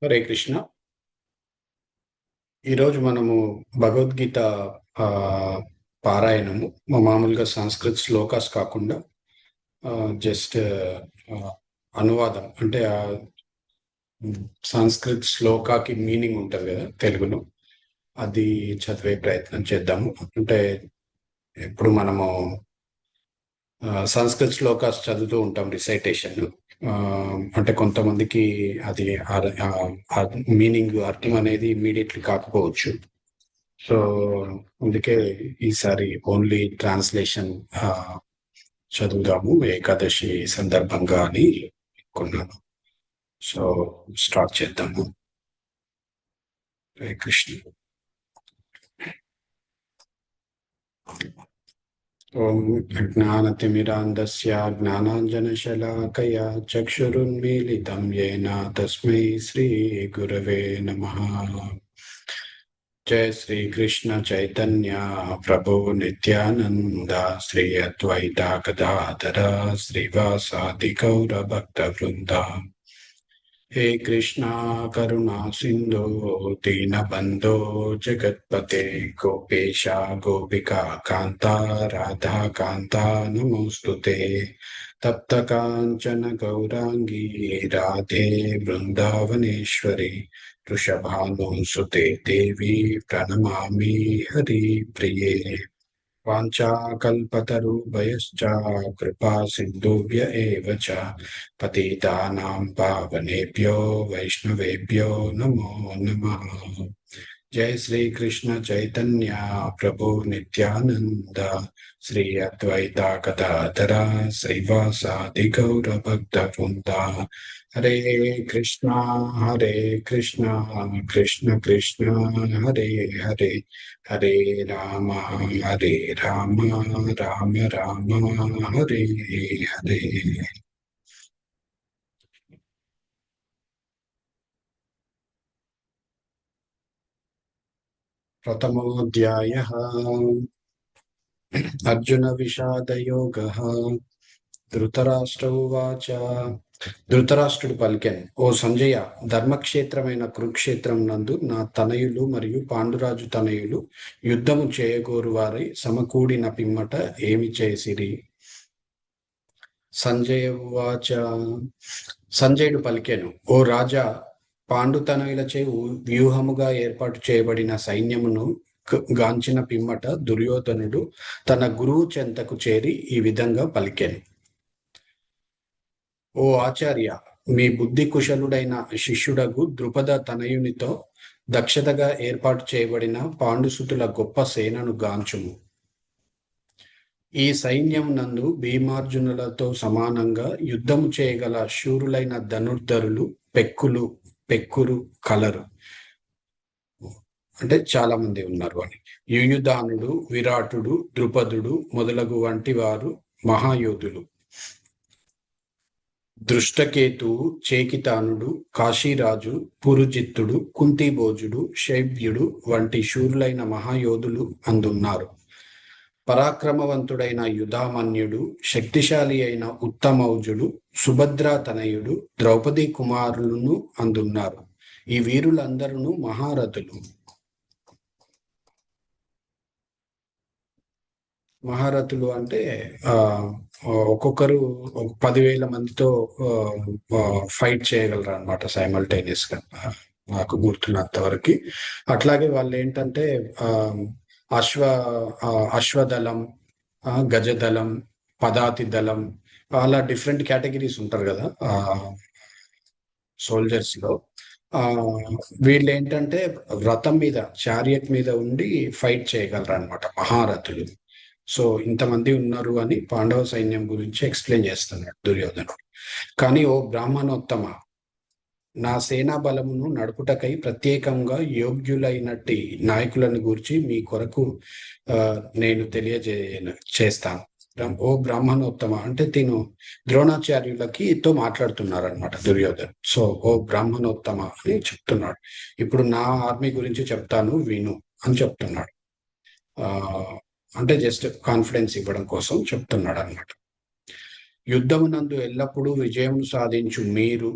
హరే కృష్ణ. ఈరోజు మనము భగవద్గీత ఆ, పారాయణము మామూలుగా సంస్కృత్ శ్లోకాస్ కాకుండా జస్ట్ అనువాదం అంటే సంస్కృత్ శ్లోకాకి మీనింగ్ ఉంటుంది కదా తెలుగులో, అది చదివే ప్రయత్నం చేద్దాము. అంటే ఇప్పుడు మనము సంస్కృత్ శ్లోకాస్ చదువుతూ ఉంటాం రిసైటేషన్. అంటే కొంతమందికి అది మీనింగ్ అర్థం అనేది ఇమ్మీడియట్లీ కాకపోవచ్చు. సో అందుకే ఈసారి ఓన్లీ ట్రాన్స్లేషన్ చదువుదాము ఏకాదశి సందర్భంగా అని అనుకున్నాను. సో స్టార్ట్ చేద్దాము. హరే కృష్ణ. ఓం అజ్ఞానతిమిరాంధస్య జ్ఞానాంజనశలాకయా చక్షురున్మీలితం येन తస్మై శ్రీ గురవే నమః. जय श्री कृष्ण चैतन्य प्रभु नित्यानंद श्री अद्वैता गदाधर श्रीवासादि गौर भक्त वृंदा. हे कृष्णा करुणा सिंधु दीनबंधो जगत्पते गोपेशा गोपिका कांता राधा कांता नमोस्तुते. तप्त कांचन गौरांगी राधे वृंदावनेश्वरी वृषभानुसुते देवी प्रणमामि हरिप्रिये. वाञ्छाकल्पतरुभयश्च कृपा सिन्धुभ्य एव च पतितानां पावनेभ्यो वैष्णवेभ्यो नमो नमः. जय श्री कृष्ण चैतन्य प्रभु नित्यानंद श्री अद्वैता गदाधर श्रीवासादि गौर भक्त वृंदा. हरे कृष्णा कृष्ण कृष्ण हरे हरे हरे राम राम राम हरे हरे. प्रथमोऽध्यायः अर्जुन विषाद योगः. ధృతరాష్ట్ర ఉవాచ. ధృతరాష్ట్రుడు పలికెను, ఓ సంజయ, ధర్మక్షేత్రమైన కురుక్షేత్రం నందు నా తనయులు మరియు పాండురాజు తనయులు యుద్ధము చేయగోరు వారై సమకూడిన పిమ్మట ఏమి చేసిరి? సంజయ ఉవాచ. సంజయుడు పలికెను, ఓ రాజా, పాండుతనయులచే వ్యూహముగా ఏర్పాటు చేయబడిన సైన్యమును గాంచిన పిమ్మట దుర్యోధనుడు తన గురువు చెంతకు చేరి ఈ విధంగా పలికెను. ఓ ఆచార్య, మీ బుద్ధి కుశలుడైన శిష్యుడగు ద్రుపద తనయునితో దక్షతగా ఏర్పాటు చేయబడిన పాండుసుతుల గొప్ప సేనను గాంచుము. ఈ సైన్యం నందు భీమార్జునులతో సమానంగా యుద్ధము చేయగల శూరులైన ధనుర్ధరులు పెక్కురు కలరు, అంటే చాలా మంది ఉన్నారు అని. యుయుధానుడు, విరాటుడు, ద్రుపదుడు మొదలగు వంటి వారు మహాయోధులు. దృష్టకేతువు, చేకితానుడు, కాశీరాజు, పురుజిత్తుడు, కుంతిభోజుడు, శైవ్యుడు వంటి శూరులైన మహాయోధులు అందున్నారు. పరాక్రమవంతుడైన యుధామన్యుడు, శక్తిశాలి అయిన ఉత్తమౌజుడు, సుభద్రా తనయుడు, ద్రౌపది కుమారులను అందున్నారు. ఈ వీరులందరూ మహారథులు. మహారథులు అంటే ఒక్కొక్కరు 10,000 మందితో ఫైట్ చేయగలరు అనమాట సైమల్టేనియస్ గా, నాకు గుర్తున్నంత వరకు. అట్లాగే వాళ్ళు ఏంటంటే అశ్వదళం, గజదళం, పదాతి దళం, అలా డిఫరెంట్ కేటగిరీస్ ఉంటారు కదా సోల్జర్స్ లో. వీళ్ళు ఏంటంటే రథం మీద, చారియట్ మీద ఉండి ఫైట్ చేయగలరు అనమాట మహారథులు. సో ఇంతమంది ఉన్నారు అని పాండవ సైన్యం గురించి ఎక్స్ప్లెయిన్ చేస్తున్నాడు దుర్యోధనుడు. కానీ ఓ బ్రాహ్మణోత్తమ, నా సేనా బలమును నడుపుటకై ప్రత్యేకంగా యోగ్యులైనట్టి నాయకులను గురించి మీ కొరకు నేను చేస్తాను. ఓ బ్రాహ్మణోత్తమ అంటే తిను ద్రోణాచార్యులకి తో మాట్లాడుతున్నారు అనమాట దుర్యోధన్. సో ఓ బ్రాహ్మణోత్తమ అని చెప్తున్నాడు. ఇప్పుడు నా ఆర్మీ గురించి చెప్తాను విను అని చెప్తున్నాడు. అంటే జస్ట్ కాన్ఫిడెన్స్ ఇవ్వడం కోసం చెప్తున్నాడు అనమాట. యుద్ధమునందు ఎల్లప్పుడూ విజయం సాధించు మీరు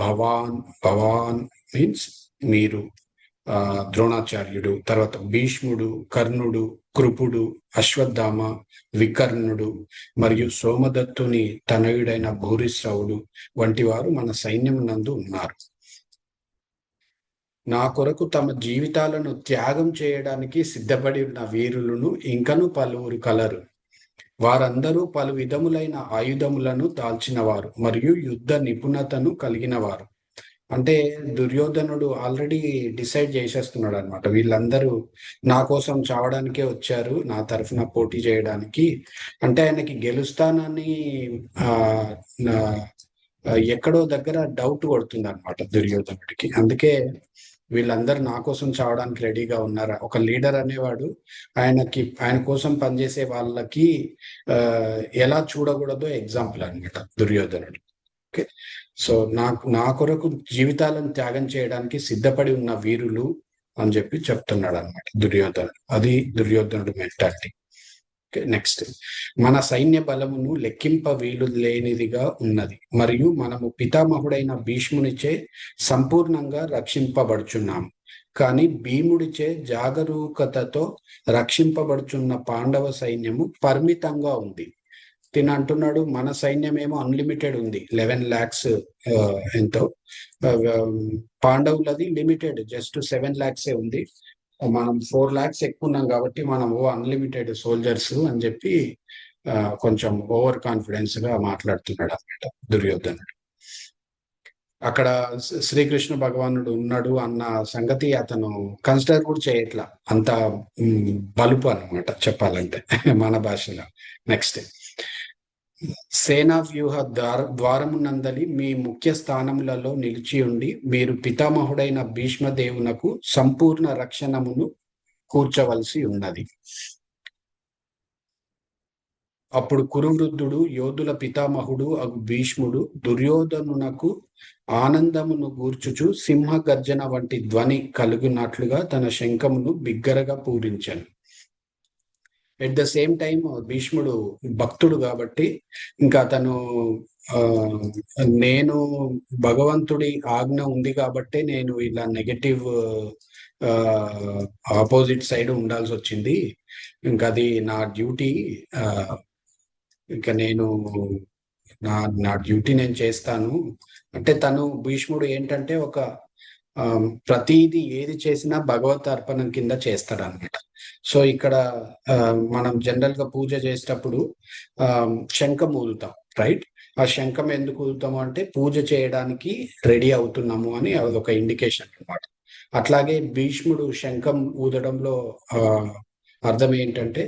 భవాన్ భవాన్ మీన్స్ మీరు, ద్రోణాచార్యుడు, తర్వాత భీష్ముడు, కర్ణుడు, కృపుడు, అశ్వత్థామ, వికర్ణుడు మరియు సోమదత్తుని తనయుడైన భూరిశ్రవుడు వంటి వారు మన సైన్యం నందు ఉన్నారు. నా కొరకు తమ జీవితాలను త్యాగం చేయడానికి సిద్ధపడి ఉన్న వీరులను ఇంకను పలువురు కలరు. వారందరూ పలు విధములైన ఆయుధములను దాల్చినవారు మరియు యుద్ధ నిపుణతను కలిగిన వారు. అంటే దుర్యోధనుడు ఆల్రెడీ డిసైడ్ చేసేస్తున్నాడు అనమాట, వీళ్ళందరూ నా కోసం చావడానికే వచ్చారు, నా తరఫున పోటీ చేయడానికి. అంటే ఆయనకి గెలుస్తానని ఎక్కడో దగ్గర డౌట్ కొడుతుంది అనమాట దుర్యోధనుడికి. అందుకే వీళ్ళందరూ నా కోసం చావడానికి రెడీగా ఉన్నారా. ఒక లీడర్ అనేవాడు ఆయన కోసం పనిచేసే వాళ్ళకి ఎలా చూడకూడదో ఎగ్జాంపుల్ అనమాట దుర్యోధనుడు. ఓకే, సో నా కొరకు జీవితాలను త్యాగం చేయడానికి సిద్ధపడి ఉన్న వీరులు అని చెప్పి చెప్తున్నాడు అనమాట దుర్యోధనుడు. అది దుర్యోధనుడు మెంటాలిటీ. నెక్స్ట్, మన సైన్య బలమును లెక్కింప వీలు లేనిదిగా ఉన్నది మరియు మనము పితామహుడైన భీష్మునిచే సంపూర్ణంగా రక్షింపబడుచున్నాము. కానీ భీముడిచే జాగరూకతతో రక్షింపబడుచున్న పాండవ సైన్యము పరిమితంగా ఉంది. తిన అంటున్నాడు మన సైన్యం ఏమో అన్లిమిటెడ్ ఉంది, 11 lakhs ఎంతో. పాండవులది లిమిటెడ్, జస్ట్ 7 lakhs ఉంది. మనం 4 lakhs ఎక్కువ ఉన్నాం కాబట్టి మనం అన్లిమిటెడ్ సోల్జర్స్ అని చెప్పి కొంచెం ఓవర్ కాన్ఫిడెన్స్ గా మాట్లాడుతున్నాడు అన్నమాట దుర్యోధనుడు. అక్కడ శ్రీకృష్ణ భగవానుడు ఉన్నాడు అన్న సంగతి అతను కన్సిడర్ కూడా చేయట్లా, అంత బలుపు అనమాట చెప్పాలంటే మన భాషలో. నెక్స్ట్, సేనా వ్యూహ ద్వారమునందలి మీ ముఖ్య స్థానములలో నిలిచి ఉండి మీరు పితామహుడైన భీష్మదేవునకు సంపూర్ణ రక్షణమును కూర్చవలసి ఉన్నది. అప్పుడు కురువృద్ధుడు యోధుల పితామహుడు అగు భీష్ముడు దుర్యోధనునకు ఆనందమును గూర్చుచు సింహ గర్జన వంటి ధ్వని కలుగునట్లుగా తన శంఖమును బిగ్గరగా పూరించాను. ఎట్ ద సేమ్ టైం భీష్ముడు భక్తుడు కాబట్టి ఇంకా అతను నేను భగవంతుడి ఆజ్ఞ ఉంది కాబట్టి నేను ఇలా నెగటివ్ ఆపోజిట్ సైడ్ ఉండాల్సి వచ్చింది, ఇంకా అది నా డ్యూటీ, ఇంకా నేను నా డ్యూటీ నేను చేస్తాను అంటే తను భీష్ముడు ఏంటంటే ఒక ప్రతిదీ ఏది చేసినా భగవత్ అర్పణం కింద చేస్తాడు అనమాట. సో ఇక్కడ మనం జనరల్ గా పూజ చేసేటప్పుడు శంఖం ఊదుతాం, రైట్? ఆ శంఖం ఎందుకు ఊదుతాము అంటే పూజ చేయడానికి రెడీ అవుతున్నాము అని అదొక ఇండికేషన్ అనమాట. అట్లాగే భీష్ముడు శంఖం ఊదడంలో అర్థం ఏంటంటే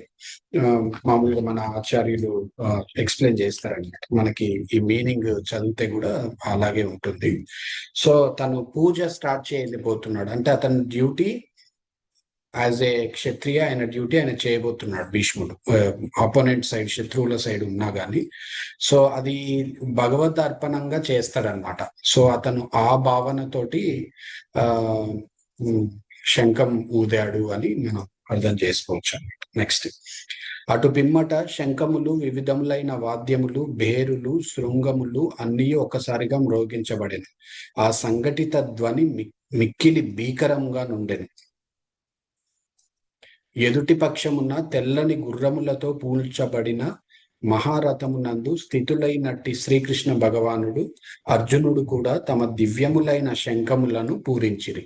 మామూలుగా మన ఆచార్యులు ఎక్స్ప్లెయిన్ చేస్తారన్నమాట, మనకి ఈ మీనింగ్ చదివితే కూడా అలాగే ఉంటుంది. సో తను పూజ స్టార్ట్ చేయలేకపోతున్నాడు అంటే అతని డ్యూటీ యాజ్ ఏ క్షత్రియ, ఆయన డ్యూటీ ఆయన చేయబోతున్నాడు భీష్ముడు, ఆపోనెంట్ సైడ్ శత్రువుల సైడ్ ఉన్నా గానీ. సో అది భగవద్ అర్పణంగా చేస్తాడనమాట. సో అతను ఆ భావనతోటి శంఖం ఊదాడు అని మనం అర్థం చేసుకోవచ్చు అన్నమాట. నెక్స్ట్, అటు పిమ్మట శంఖములు, వివిధములైన వాద్యములు, భేరులు, శృంగములు అన్నీ ఒకసారిగా మ్రోగించబడెను. ఆ సంఘటిత ధ్వని మిక్కిలి భీకరంగా నుండెను. ఎదుటి పక్షమున తెల్లని గుర్రములతో పూల్చబడిన మహారథమునందు స్థితులైనట్టి శ్రీకృష్ణ భగవానుడు, అర్జునుడు కూడా తమ దివ్యములైన శంఖములను పూరించిరి.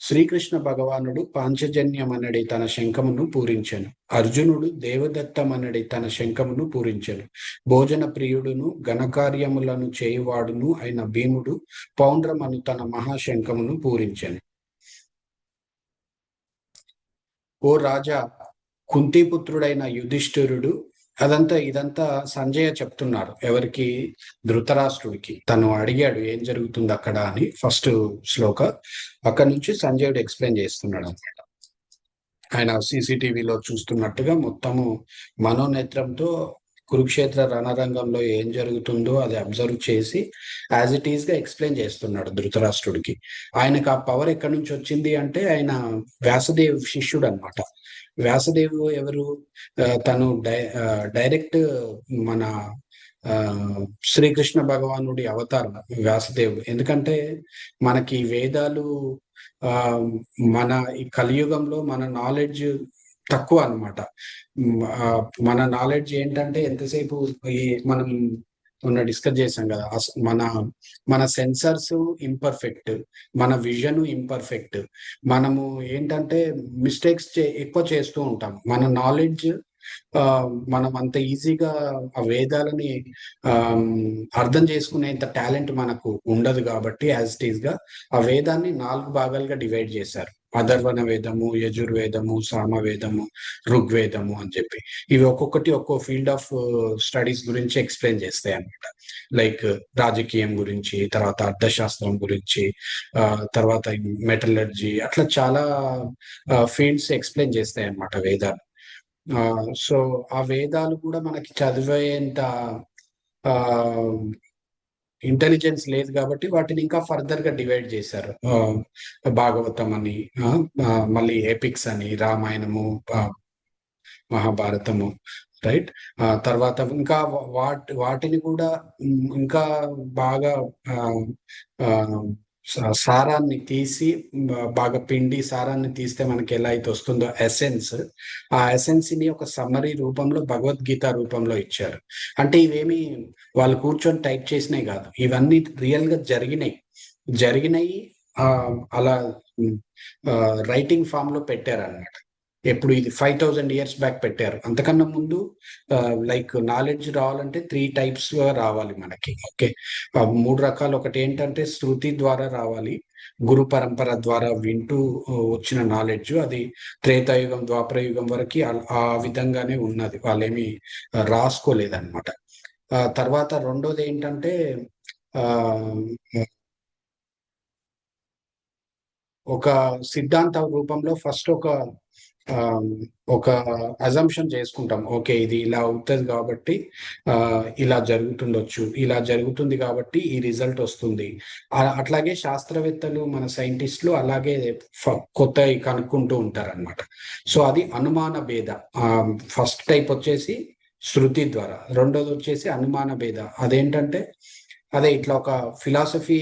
శ్రీకృష్ణ భగవానుడు పాంచజన్యమనడి తన శంఖమును పూరించెను. అర్జునుడు దేవదత్తమనడి తన శంఖమును పూరించెను. భోజన ప్రియుడును ఘనకార్యములను చేయువాడును అయిన భీముడు పౌండ్రమను తన మహాశంఖమును పూరించెను. ఓ రాజా, కుంతిపుత్రుడైన యుధిష్ఠిరుడు, ఇదంతా సంజయ చెప్తున్నారు ఎవరికి? ధృతరాష్ట్రుడికి. తను అడిగాడు ఏం జరుగుతుంది అక్కడ అని ఫస్ట్ శ్లోక, అక్కడి నుంచి సంజయుడు ఎక్స్ప్లెయిన్ చేస్తున్నాడు అనమాట. ఆయన CCTVలో చూస్తున్నట్టుగా మొత్తము మనోనేత్రంతో కురుక్షేత్ర రణరంగంలో ఏం జరుగుతుందో అది అబ్జర్వ్ చేసి యాజ్ ఇట్ ఈస్ గా ఎక్స్ప్లెయిన్ చేస్తున్నాడు ధృతరాష్ట్రుడికి. ఆయనకు ఆ పవర్ ఎక్కడి నుంచి వచ్చింది అంటే ఆయన వ్యాసదేవ్ శిష్యుడు అనమాట. వ్యాసదేవ్ ఎవరు? తను డైరెక్ట్ మన శ్రీకృష్ణ భగవానుడి అవతారం వ్యాసదేవుడు. ఎందుకంటే మనకి వేదాలు ఆ మన ఈ కలియుగంలో మన నాలెడ్జ్ తక్కువ అన్నమాట. మన నాలెడ్జ్ ఏంటంటే ఎంతసేపు ఈ మనం మొన్న డిస్కస్ చేసాం కదా, మన మన సెన్సర్స్ ఇంపర్ఫెక్ట్, మన విజన్ ఇంపర్ఫెక్ట్. మనము ఏంటంటే మిస్టేక్స్ ఎక్కువ చేస్తూ ఉంటాం. మన నాలెడ్జ్ మనం అంత ఈజీగా ఆ వేదాలని అర్థం చేసుకునేంత టాలెంట్ మనకు ఉండదు కాబట్టి యాజ్ ఇట్ ఈస్ గా ఆ వేదాన్ని 4 భాగాలుగా డివైడ్ చేశారు. అధర్వణ వేదము, యజుర్వేదము, సామవేదము, ఋగ్వేదము అని చెప్పి. ఇవి ఒక్కొక్కటి ఒక్కో ఫీల్డ్ ఆఫ్ స్టడీస్ గురించి ఎక్స్ప్లెయిన్ చేస్తాయి అన్నమాట. లైక్ రాజకీయం గురించి, తర్వాత అర్థశాస్త్రం గురించి, తర్వాత మెటలర్జీ, అట్లా చాలా ఫీల్డ్స్ ఎక్స్ప్లెయిన్ చేస్తాయి అన్నమాట వేదాలు. సో ఆ వేదాలు కూడా మనకి చదివేంత ఇంటెలిజెన్స్ లేదు కాబట్టి వాటిని ఇంకా ఫర్దర్ గా డివైడ్ చేశారు. భాగవతం అని, మళ్ళీ ఎపిక్స్ అని, రామాయణము, మహాభారతము, రైట్. తర్వాత ఇంకా వాటిని కూడా ఇంకా బాగా సారాన్ని తీసి, బాగా పిండి సారాన్ని తీస్తే మనకి ఎలా అయితే వస్తుందో ఎసెన్స్, ఆ ఎసెన్స్ ని ఒక సమ్మరీ రూపంలో భగవద్గీత రూపంలో ఇచ్చారు. అంటే ఇవేమి వాళ్ళు కూర్చొని టైప్ చేసినాయి కాదు, ఇవన్నీ రియల్ గా జరిగినాయి. అలా రైటింగ్ ఫామ్ లో పెట్టారన్నమాట. ఎప్పుడు ఇది 5000 years బ్యాక్ పెట్టారు. అంతకన్నా ముందు లైక్ నాలెడ్జ్ రావాలంటే 3 types గా రావాలి మనకి. ఓకే, 3 రకాలు. ఒకటి ఏంటంటే శృతి ద్వారా రావాలి, గురు పరంపర ద్వారా వింటూ వచ్చిన నాలెడ్జ్. అది త్రేతాయుగం, ద్వాపరయుగం వరకు ఆ విధంగానే ఉన్నది, వాళ్ళేమి రాసుకోలేదన్నమాట. తర్వాత రెండోది ఏంటంటే ఒక సిద్ధాంత రూపంలో ఫస్ట్ ఒక అజంప్షన్ చేసుకుంటాం. ఓకే, ఇది ఇలా అవుతుంది కాబట్టి ఇలా జరుగుతుండొచ్చు, ఇలా జరుగుతుంది కాబట్టి ఈ రిజల్ట్ వస్తుంది. అట్లాగే శాస్త్రవేత్తలు, మన సైంటిస్టులు అలాగే కొత్తవి కనుక్కుంటూ ఉంటారు అనమాట. సో అది అనుమాన భేద. ఫస్ట్ టైప్ వచ్చేసి శృతి ద్వారా, రెండోది వచ్చేసి అనుమాన భేద. అదేంటంటే అదే ఇట్లా ఒక ఫిలాసఫీ,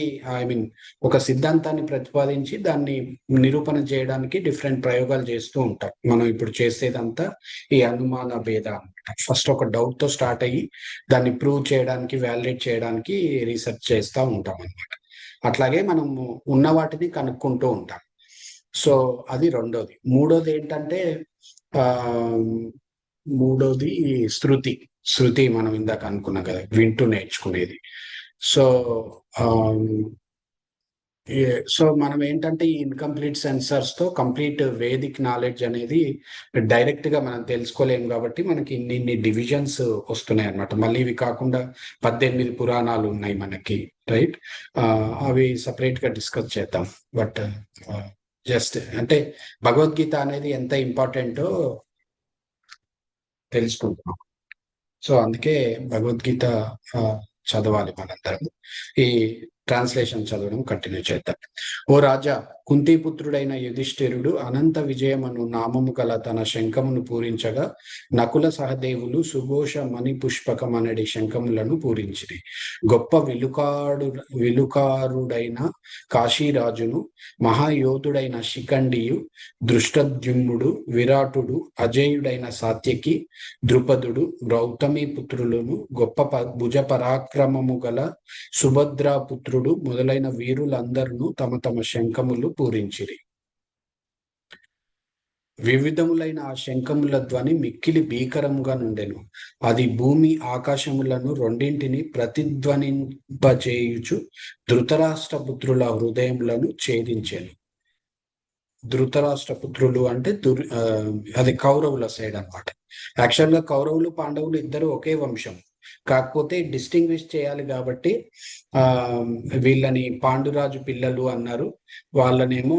ఒక సిద్ధాంతాన్ని ప్రతిపాదించి దాన్ని నిరూపణ చేయడానికి డిఫరెంట్ ప్రయోగాలు చేస్తూ ఉంటాం. మనం ఇప్పుడు చేసేదంతా ఈ అనుమాన భేద అనమాట. ఫస్ట్ ఒక డౌట్ తో స్టార్ట్ అయ్యి దాన్ని ప్రూవ్ చేయడానికి, వ్యాలిడేట్ చేయడానికి రీసెర్చ్ చేస్తూ ఉంటాం అనమాట. అట్లాగే మనం ఉన్న వాటిని కనుక్కుంటూ ఉంటాం. సో అది రెండోది. మూడోది ఏంటంటే మూడోది శృతి మనం ఇందాక అనుకున్నాం కదా, వింటూ నేర్చుకునేది. సో మనం ఏంటంటే ఈ ఇన్కంప్లీట్ సెన్సర్స్ తో కంప్లీట్ వేదిక్ నాలెడ్జ్ అనేది డైరెక్ట్ గా మనం తెలుసుకోలేము కాబట్టి మనకి ఇన్ని డివిజన్స్ వస్తున్నాయి అన్నమాట. మళ్ళీ ఇవి కాకుండా 18 పురాణాలు ఉన్నాయి మనకి, రైట్. అవి సపరేట్ గా డిస్కస్ చేద్దాం. బట్ జస్ట్ అంటే భగవద్గీత అనేది ఎంత ఇంపార్టెంటో తెలుసుకుంటున్నాం. సో అందుకే భగవద్గీత చదవాలి మనందరం. ఈ ట్రాన్స్లేషన్ చదవడం కంటిన్యూ చేద్దాం. ఓ రాజా, కుంతిపుత్రుడైన యుధిష్ఠిరుడు అనంత విజయమను నామము గల తన శంఖమును పూరించగా నకుల సహదేవులు సుఘోష మణి పుష్పకమనడి శంఖములను పూరించిరి. గొప్ప విలుకారుడైన కాశీరాజును, మహాయోధుడైన శిఖండియు, దృష్టద్యుమ్నుడు, విరాటుడు, అజేయుడైన సాత్యకి, ద్రుపదుడు, గౌతమి పుత్రులను, గొప్ప భుజ పరాక్రమము గల సుభద్రాపుత్రుడు మొదలైన వీరులందరూ తమ తమ శంఖములు పూరించిరి. వివిధములైన ఆ శంఖముల ధ్వని మిక్కిలి భీకరముగా నుండెను. అది భూమి ఆకాశములను రెండింటిని ప్రతిధ్వనింపచేయుచు ధృతరాష్ట్రపుత్రుల హృదయములను ఛేదించెను. ధృతరాష్ట్రపుత్రులు అంటే అది కౌరవుల సైడ్ అనమాట. యాక్చువల్ గా కౌరవులు, పాండవులు ఇద్దరు ఒకే వంశం, కాకపోతే డిస్టింగ్విష్ చేయాలి కాబట్టి వీళ్ళని పాండురాజు పిల్లలు అన్నారు, వాళ్ళనేమో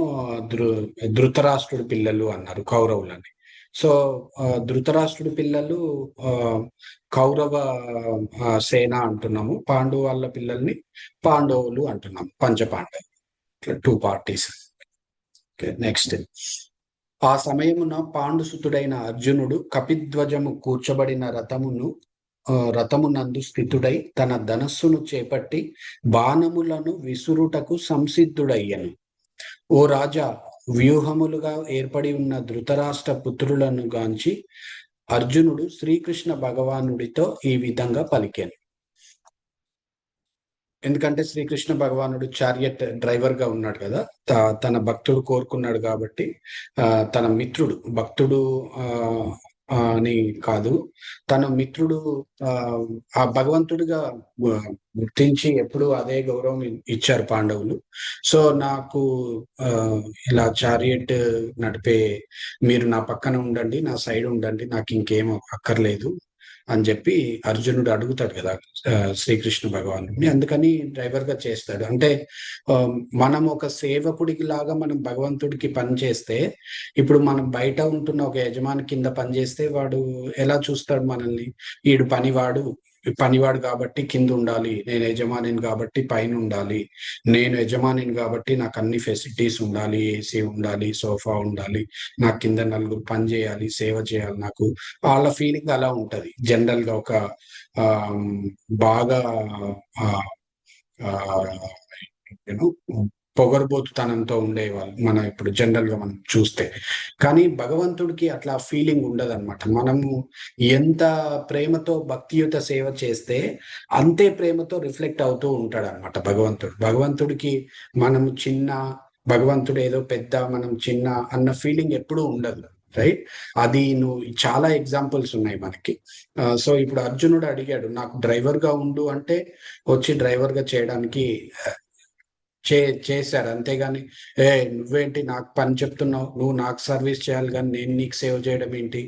ధృతరాష్ట్రుడి పిల్లలు అన్నారు, కౌరవులని. సో ధృతరాష్ట్రుడి పిల్లలు కౌరవ సేన అంటున్నాము, పాండు వాళ్ళ పిల్లల్ని పాండవులు అంటున్నాము, పంచపాండవులు, 2 parties. నెక్స్ట్. ఆ సమయమున పాండుసుతుడైన అర్జునుడు కపిధ్వజము కూర్చబడిన రథమును రథమునందు స్థితుడై తన ధనస్సును చేపట్టి బాణములను విసురుటకు సంసిద్ధుడయ్యను. ఓ రాజా, వ్యూహములుగా ఏర్పడి ఉన్న ధృతరాష్ట్ర పుత్రులను గాంచి అర్జునుడు శ్రీకృష్ణ భగవానుడితో ఈ విధంగా పలికాను. ఎందుకంటే శ్రీకృష్ణ భగవానుడు చారియట్ డ్రైవర్ గా ఉన్నాడు కదా, తన భక్తుడు కోరుకున్నాడు కాబట్టి, తన మిత్రుడు, భక్తుడు అని కాదు, తన మిత్రుడు ఆ భగవంతుడిగా గుర్తించి ఎప్పుడు అదే గౌరవం ఇచ్చారు పాండవులు. సో నాకు ఇలా చారియట్ నడిపే మీరు నా పక్కన ఉండండి, నా సైడ్ ఉండండి, నాకు ఇంకేం అక్కర్లేదు అని చెప్పి అర్జునుడు అడుగుతాడు కదా శ్రీకృష్ణ భగవానుడిని. అందుకని డ్రైవర్ గా చేస్తాడు. అంటే మనం ఒక సేవకుడికి లాగా మనం భగవంతుడికి పని చేస్తే, ఇప్పుడు మనం బయట ఉంటున్న ఒక యజమాని కింద పని చేస్తే వాడు ఎలా చూస్తాడు మనల్ని? వీడు పనివాడు కాబట్టి కింద ఉండాలి, నేను యజమానిని కాబట్టి పైన ఉండాలి, నేను యజమానిని కాబట్టి నాకు అన్ని ఫెసిలిటీస్ ఉండాలి, ఏసీ ఉండాలి, సోఫా ఉండాలి, నాకు కింద నలుగురు పని చేయాలి, సేవ చేయాలి. నాకు వాళ్ళ ఫీలింగ్ అలా ఉంటది జనరల్ గా. ఒక బాగా పొగరుబోతుతనంతో ఉండేవాళ్ళు మన ఇప్పుడు జనరల్ గా మనం చూస్తే. కానీ భగవంతుడికి అట్లా ఫీలింగ్ ఉండదు అనమాట. మనము ఎంత ప్రేమతో భక్తియుత సేవ చేస్తే అంతే ప్రేమతో రిఫ్లెక్ట్ అవుతూ ఉంటాడు అనమాట భగవంతుడు. భగవంతుడికి మనము చిన్న, భగవంతుడు ఏదో పెద్ద, మనం చిన్న అన్న ఫీలింగ్ ఎప్పుడూ ఉండదు. రైట్? అది నువ్వు చాలా ఎగ్జాంపుల్స్ ఉన్నాయి మనకి. సో ఇప్పుడు అర్జునుడు అడిగాడు, నాకు డ్రైవర్ గా ఉండు అంటే వచ్చి డ్రైవర్ గా చేయడానికి చేశాడు. అంతేగాని నువ్వేంటి నాకు పని చెప్తున్నావు, నువ్వు నాకు సర్వీస్ చేయాలి కానీ నేను నీకు సేవ్ చేయడం ఏంటి,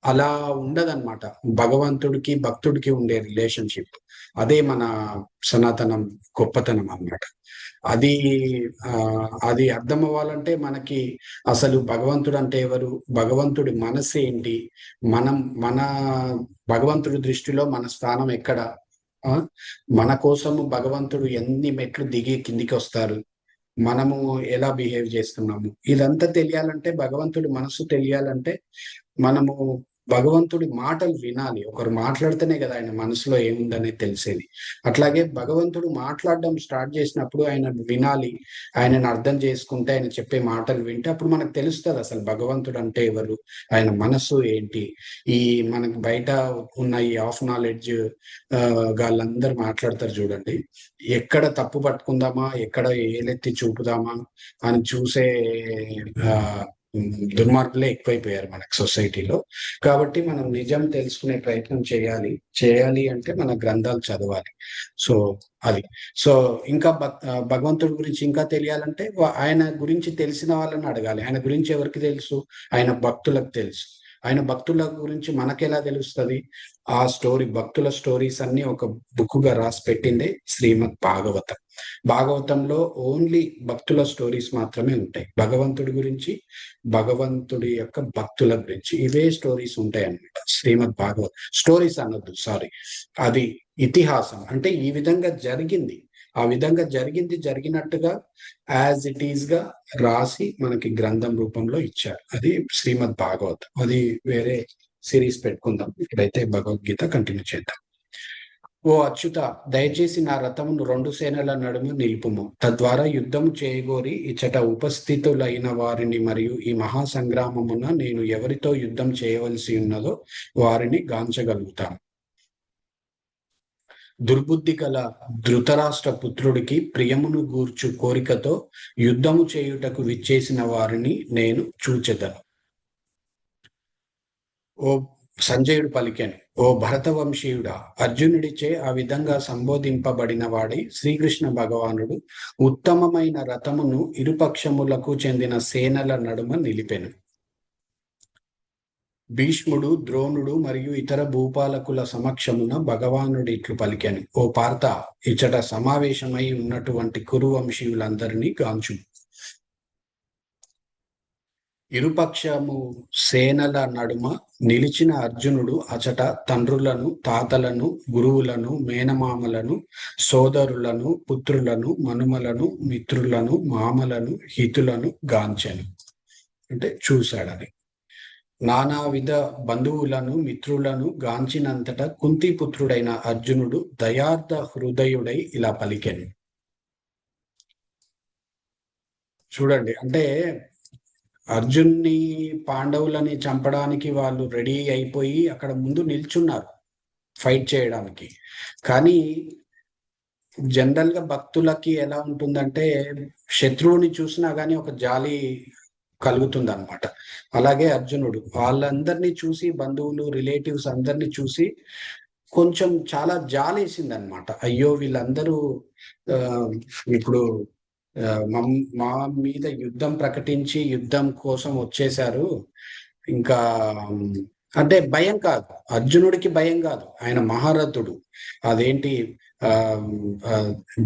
అలా ఉండదన్నమాట. భగవంతుడికి భక్తుడికి ఉండే రిలేషన్షిప్ అదే మన సనాతనం గొప్పతనం అన్నమాట. అది అర్థం అవ్వాలంటే మనకి అసలు భగవంతుడు అంటే ఎవరు, భగవంతుడి మనసు ఏంటి, మన భగవంతుడి దృష్టిలో మన స్థానం ఎక్కడ, మన కోసము భగవంతుడు ఎన్ని మెట్లు దిగి కిందికి వస్తారు, మనము ఎలా బిహేవ్ చేస్తున్నాము, ఇదంతా తెలియాలంటే, భగవంతుడి మనసు తెలియాలంటే మనము భగవంతుడి మాటలు వినాలి. ఒకరు మాట్లాడితేనే కదా ఆయన మనసులో ఏముందనేది తెలిసేది. అట్లాగే భగవంతుడు మాట్లాడడం స్టార్ట్ చేసినప్పుడు ఆయన వినాలి, ఆయనను అర్థం చేసుకుంటే, ఆయన చెప్పే మాటలు వింటే అప్పుడు మనకు తెలుస్తుంది అసలు భగవంతుడు అంటే ఎవరు, ఆయన మనసు ఏంటి. ఈ మనకు బయట ఉన్న ఈ ఆఫ్ నాలెడ్జ్ వాళ్ళందరూ మాట్లాడతారు చూడండి, ఎక్కడ తప్పు పట్టుకుందామా, ఎక్కడ ఏలెత్తి చూపుదామా అని చూసే దుర్మార్గులే ఎక్కువైపోయారు మనకు సొసైటీలో. కాబట్టి మనం నిజం తెలుసుకునే ప్రయత్నం చేయాలి అంటే మన గ్రంథాలు చదవాలి. సో అది. సో ఇంకా భగవంతుడి గురించి ఇంకా తెలియాలంటే ఆయన గురించి తెలిసిన వాళ్ళని అడగాలి. ఆయన గురించి ఎవరికి తెలుసు? ఆయన భక్తులకు తెలుసు. ఆయన భక్తుల గురించి మనకెలా తెలుస్తుంది? ఆ భక్తుల స్టోరీస్ అన్ని ఒక బుక్ గా రాసి పెట్టిందే శ్రీమద్ భాగవతం. భాగవతంలో ఓన్లీ భక్తుల స్టోరీస్ మాత్రమే ఉంటాయి. భగవంతుడి గురించి, భగవంతుడి యొక్క భక్తుల గురించి ఇవే స్టోరీస్ ఉంటాయి అన్నమాట. శ్రీమద్ భాగవత్ స్టోరీస్ అనొద్దు, సారీ, అది ఇతిహాసం. అంటే ఈ విధంగా జరిగింది, ఆ విధంగా జరిగినట్టుగా యాజ్ ఇట్ ఈస్ గా రాసి మనకి గ్రంథం రూపంలో ఇచ్చారు. అది శ్రీమద్ భాగవత్. అది వేరే సిరీస్ పెట్టుకుందాం. ఇప్పుడైతే భగవద్గీత కంటిన్యూ చేద్దాం. ఓ అచ్యుత, దయచేసి నా రథమును 2 సేనల నడుము నిలుపుము. తద్వారా యుద్ధము చేయగోరి ఇచ్చట ఉపస్థితులైన వారిని మరియు ఈ మహాసంగ్రామమున నేను ఎవరితో యుద్ధం చేయవలసి ఉన్నదో వారిని గాంచగలుగుతాను. దుర్బుద్ధి గల ధృతరాష్ట్ర పుత్రుడికి ప్రియమును గూర్చు కోరికతో యుద్ధము చేయుటకు విచ్చేసిన వారిని నేను చూచెదను. ఓ సంజయుడు పలికాను, ఓ భరతవంశీయుడా, అర్జునుడిచే ఆ విధంగా సంబోధింపబడిన వాడి శ్రీకృష్ణ భగవానుడు ఉత్తమమైన రథమును ఇరుపక్షములకు చెందిన సేనల నడుమ నిలిపెను. భీష్ముడు, ద్రోణుడు మరియు ఇతర భూపాలకుల సమక్షమున భగవానుడు ఇట్లు పలికాను, ఓ పార్థ, ఇచ్చట సమావేశమై ఉన్నటువంటి కురువంశీయులందరినీ గాంచు. ఇరుపక్షము సేనల నడుమ నిలిచిన అర్జునుడు అచట తండ్రులను, తాతలను, గురువులను, మేనమామలను, సోదరులను, పుత్రులను, మనుమలను, మిత్రులను, మామలను, హితులను గాంచెను. అంటే చూశాడని. నానావిధ బంధువులను మిత్రులను గాంచినంతట కుంతిపుత్రుడైన అర్జునుడు దయార్థ హృదయుడై ఇలా పలికెను. చూడండి, అంటే అర్జున్ని పాండవులని చంపడానికి వాళ్ళు రెడీ అయిపోయి అక్కడ ముందు నిల్చున్నారు ఫైట్ చేయడానికి. కానీ జనరల్ గా భక్తులకి ఎలా ఉంటుందంటే శత్రువుని చూసినా గానీ ఒక జాలి కలుగుతుంది అనమాట. అలాగే అర్జునుడు వాళ్ళందరినీ చూసి, బంధువులు రిలేటివ్స్ అందరినీ చూసి కొంచెం చాలా జాలేసింది అనమాట. అయ్యో వీళ్ళందరూ ఆ ఇప్పుడు మా మీద యుద్ధం ప్రకటించి యుద్ధం కోసం వచ్చేశారు. ఇంకా అంటే భయం కాదు, అర్జునుడికి భయం కాదు, ఆయన మహారథుడు. అదేంటి ఆ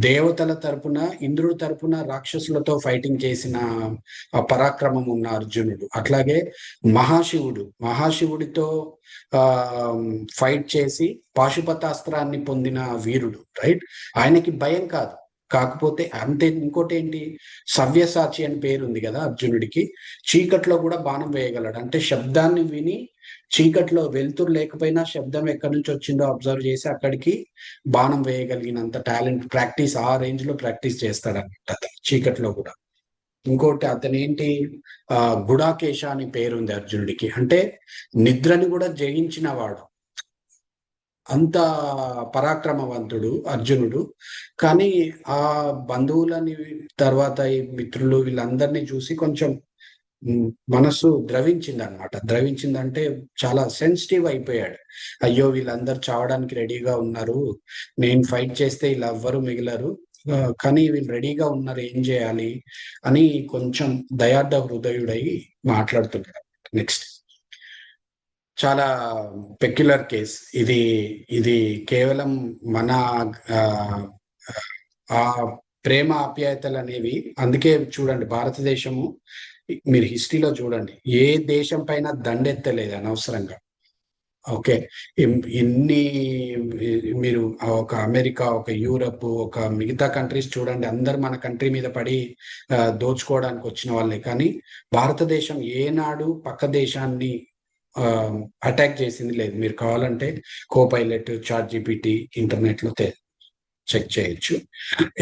దేవతల తరపున, ఇంద్రుడి తరపున రాక్షసులతో ఫైటింగ్ చేసిన పరాక్రమం ఉన్న అర్జునుడు. అట్లాగే మహాశివుడితో ఆ ఫైట్ చేసి పాశుపతాస్త్రాన్ని పొందిన వీరుడు, రైట్? ఆయనకి భయం కాదు. కాకపోతే అంతే. ఇంకోటి ఏంటి, సవ్యసాచి అని పేరు ఉంది కదా అర్జునుడికి. చీకట్లో కూడా బాణం వేయగలడు. అంటే శబ్దాన్ని విని చీకట్లో వెలుతురు లేకపోయినా శబ్దం ఎక్కడి నుంచి వచ్చిందో అబ్జర్వ్ చేసి అక్కడికి బాణం వేయగలిగినంత టాలెంట్, ప్రాక్టీస్ ఆ రేంజ్ లో ప్రాక్టీస్ చేస్తాడనమాట చీకట్లో కూడా. ఇంకోటి అతను ఏంటి, గుడాకేశ అని పేరుంది అర్జునుడికి. అంటే నిద్రని కూడా జయించిన వాడు, అంత పరాక్రమవంతుడు అర్జునుడు. కానీ ఆ బంధువులని, తర్వాత ఈ మిత్రులు వీళ్ళందరినీ చూసి కొంచెం మనసు ద్రవించింది అనమాట. ద్రవించిందంటే చాలా సెన్సిటివ్ అయిపోయాడు. అయ్యో వీళ్ళందరూ చావడానికి రెడీగా ఉన్నారు, నేను ఫైట్ చేస్తే ఇలా ఎవ్వరు మిగిలరు, కానీ వీళ్ళు రెడీగా ఉన్నారు, ఏం చేయాలి అని కొంచెం దయార్థ హృదయుడై మాట్లాడుతున్నాడు. నెక్స్ట్ చాలా పెక్యులర్ కేస్ ఇది. ఇది కేవలం మన ఆ ప్రేమ ఆప్యాయతలు అనేవి. అందుకే చూడండి, భారతదేశము మీరు హిస్టరీలో చూడండి, ఏ దేశం పైన దండెత్తలేదు అనవసరంగా. ఓకే, ఇన్ని మీరు ఒక అమెరికా, ఒక యూరప్, ఒక మిగతా కంట్రీస్ చూడండి, అందరు మన కంట్రీ మీద పడి దోచుకోవడానికి వచ్చిన వాళ్ళే. కానీ భారతదేశం ఏనాడు పక్క దేశాన్ని అటాక్ చేసింది లేదు. మీరు కావాలంటే కోపైలట్, చాట్ జీపీటీ, ఇంటర్నెట్ లో చెక్ చేయొచ్చు.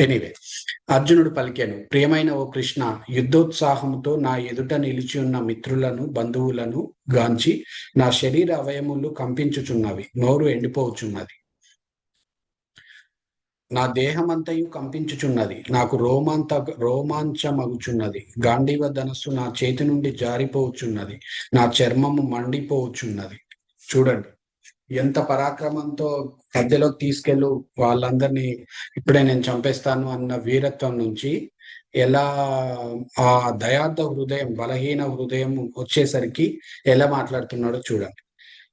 ఎనీవే, అర్జునుడు పలికాను, ప్రియమైన ఓ కృష్ణ, యుద్ధోత్సాహంతో నా ఎదుట నిలిచి ఉన్న మిత్రులను బంధువులను గాంచి నా శరీర అవయములు కంపించుచున్నవి, నోరు ఎండిపోవచ్చున్నది, నా దేహమంతయు కంపించుచున్నది, నాకు రోమాంచమగుచున్నది, గాంధీవ ధనస్సు నా చేతి నుండి జారిపోవచ్చున్నది, నా చర్మము మండిపోవచ్చున్నది. చూడండి ఎంత పరాక్రమంతో మధ్యలో తీసుకెళ్ళు వాళ్ళందరినీ ఇప్పుడే నేను చంపేస్తాను అన్న వీరత్వం నుంచి ఎలా ఆ దయార్థ హృదయం, బలహీన హృదయం వచ్చేసరికి ఎలా మాట్లాడుతున్నాడో చూడండి.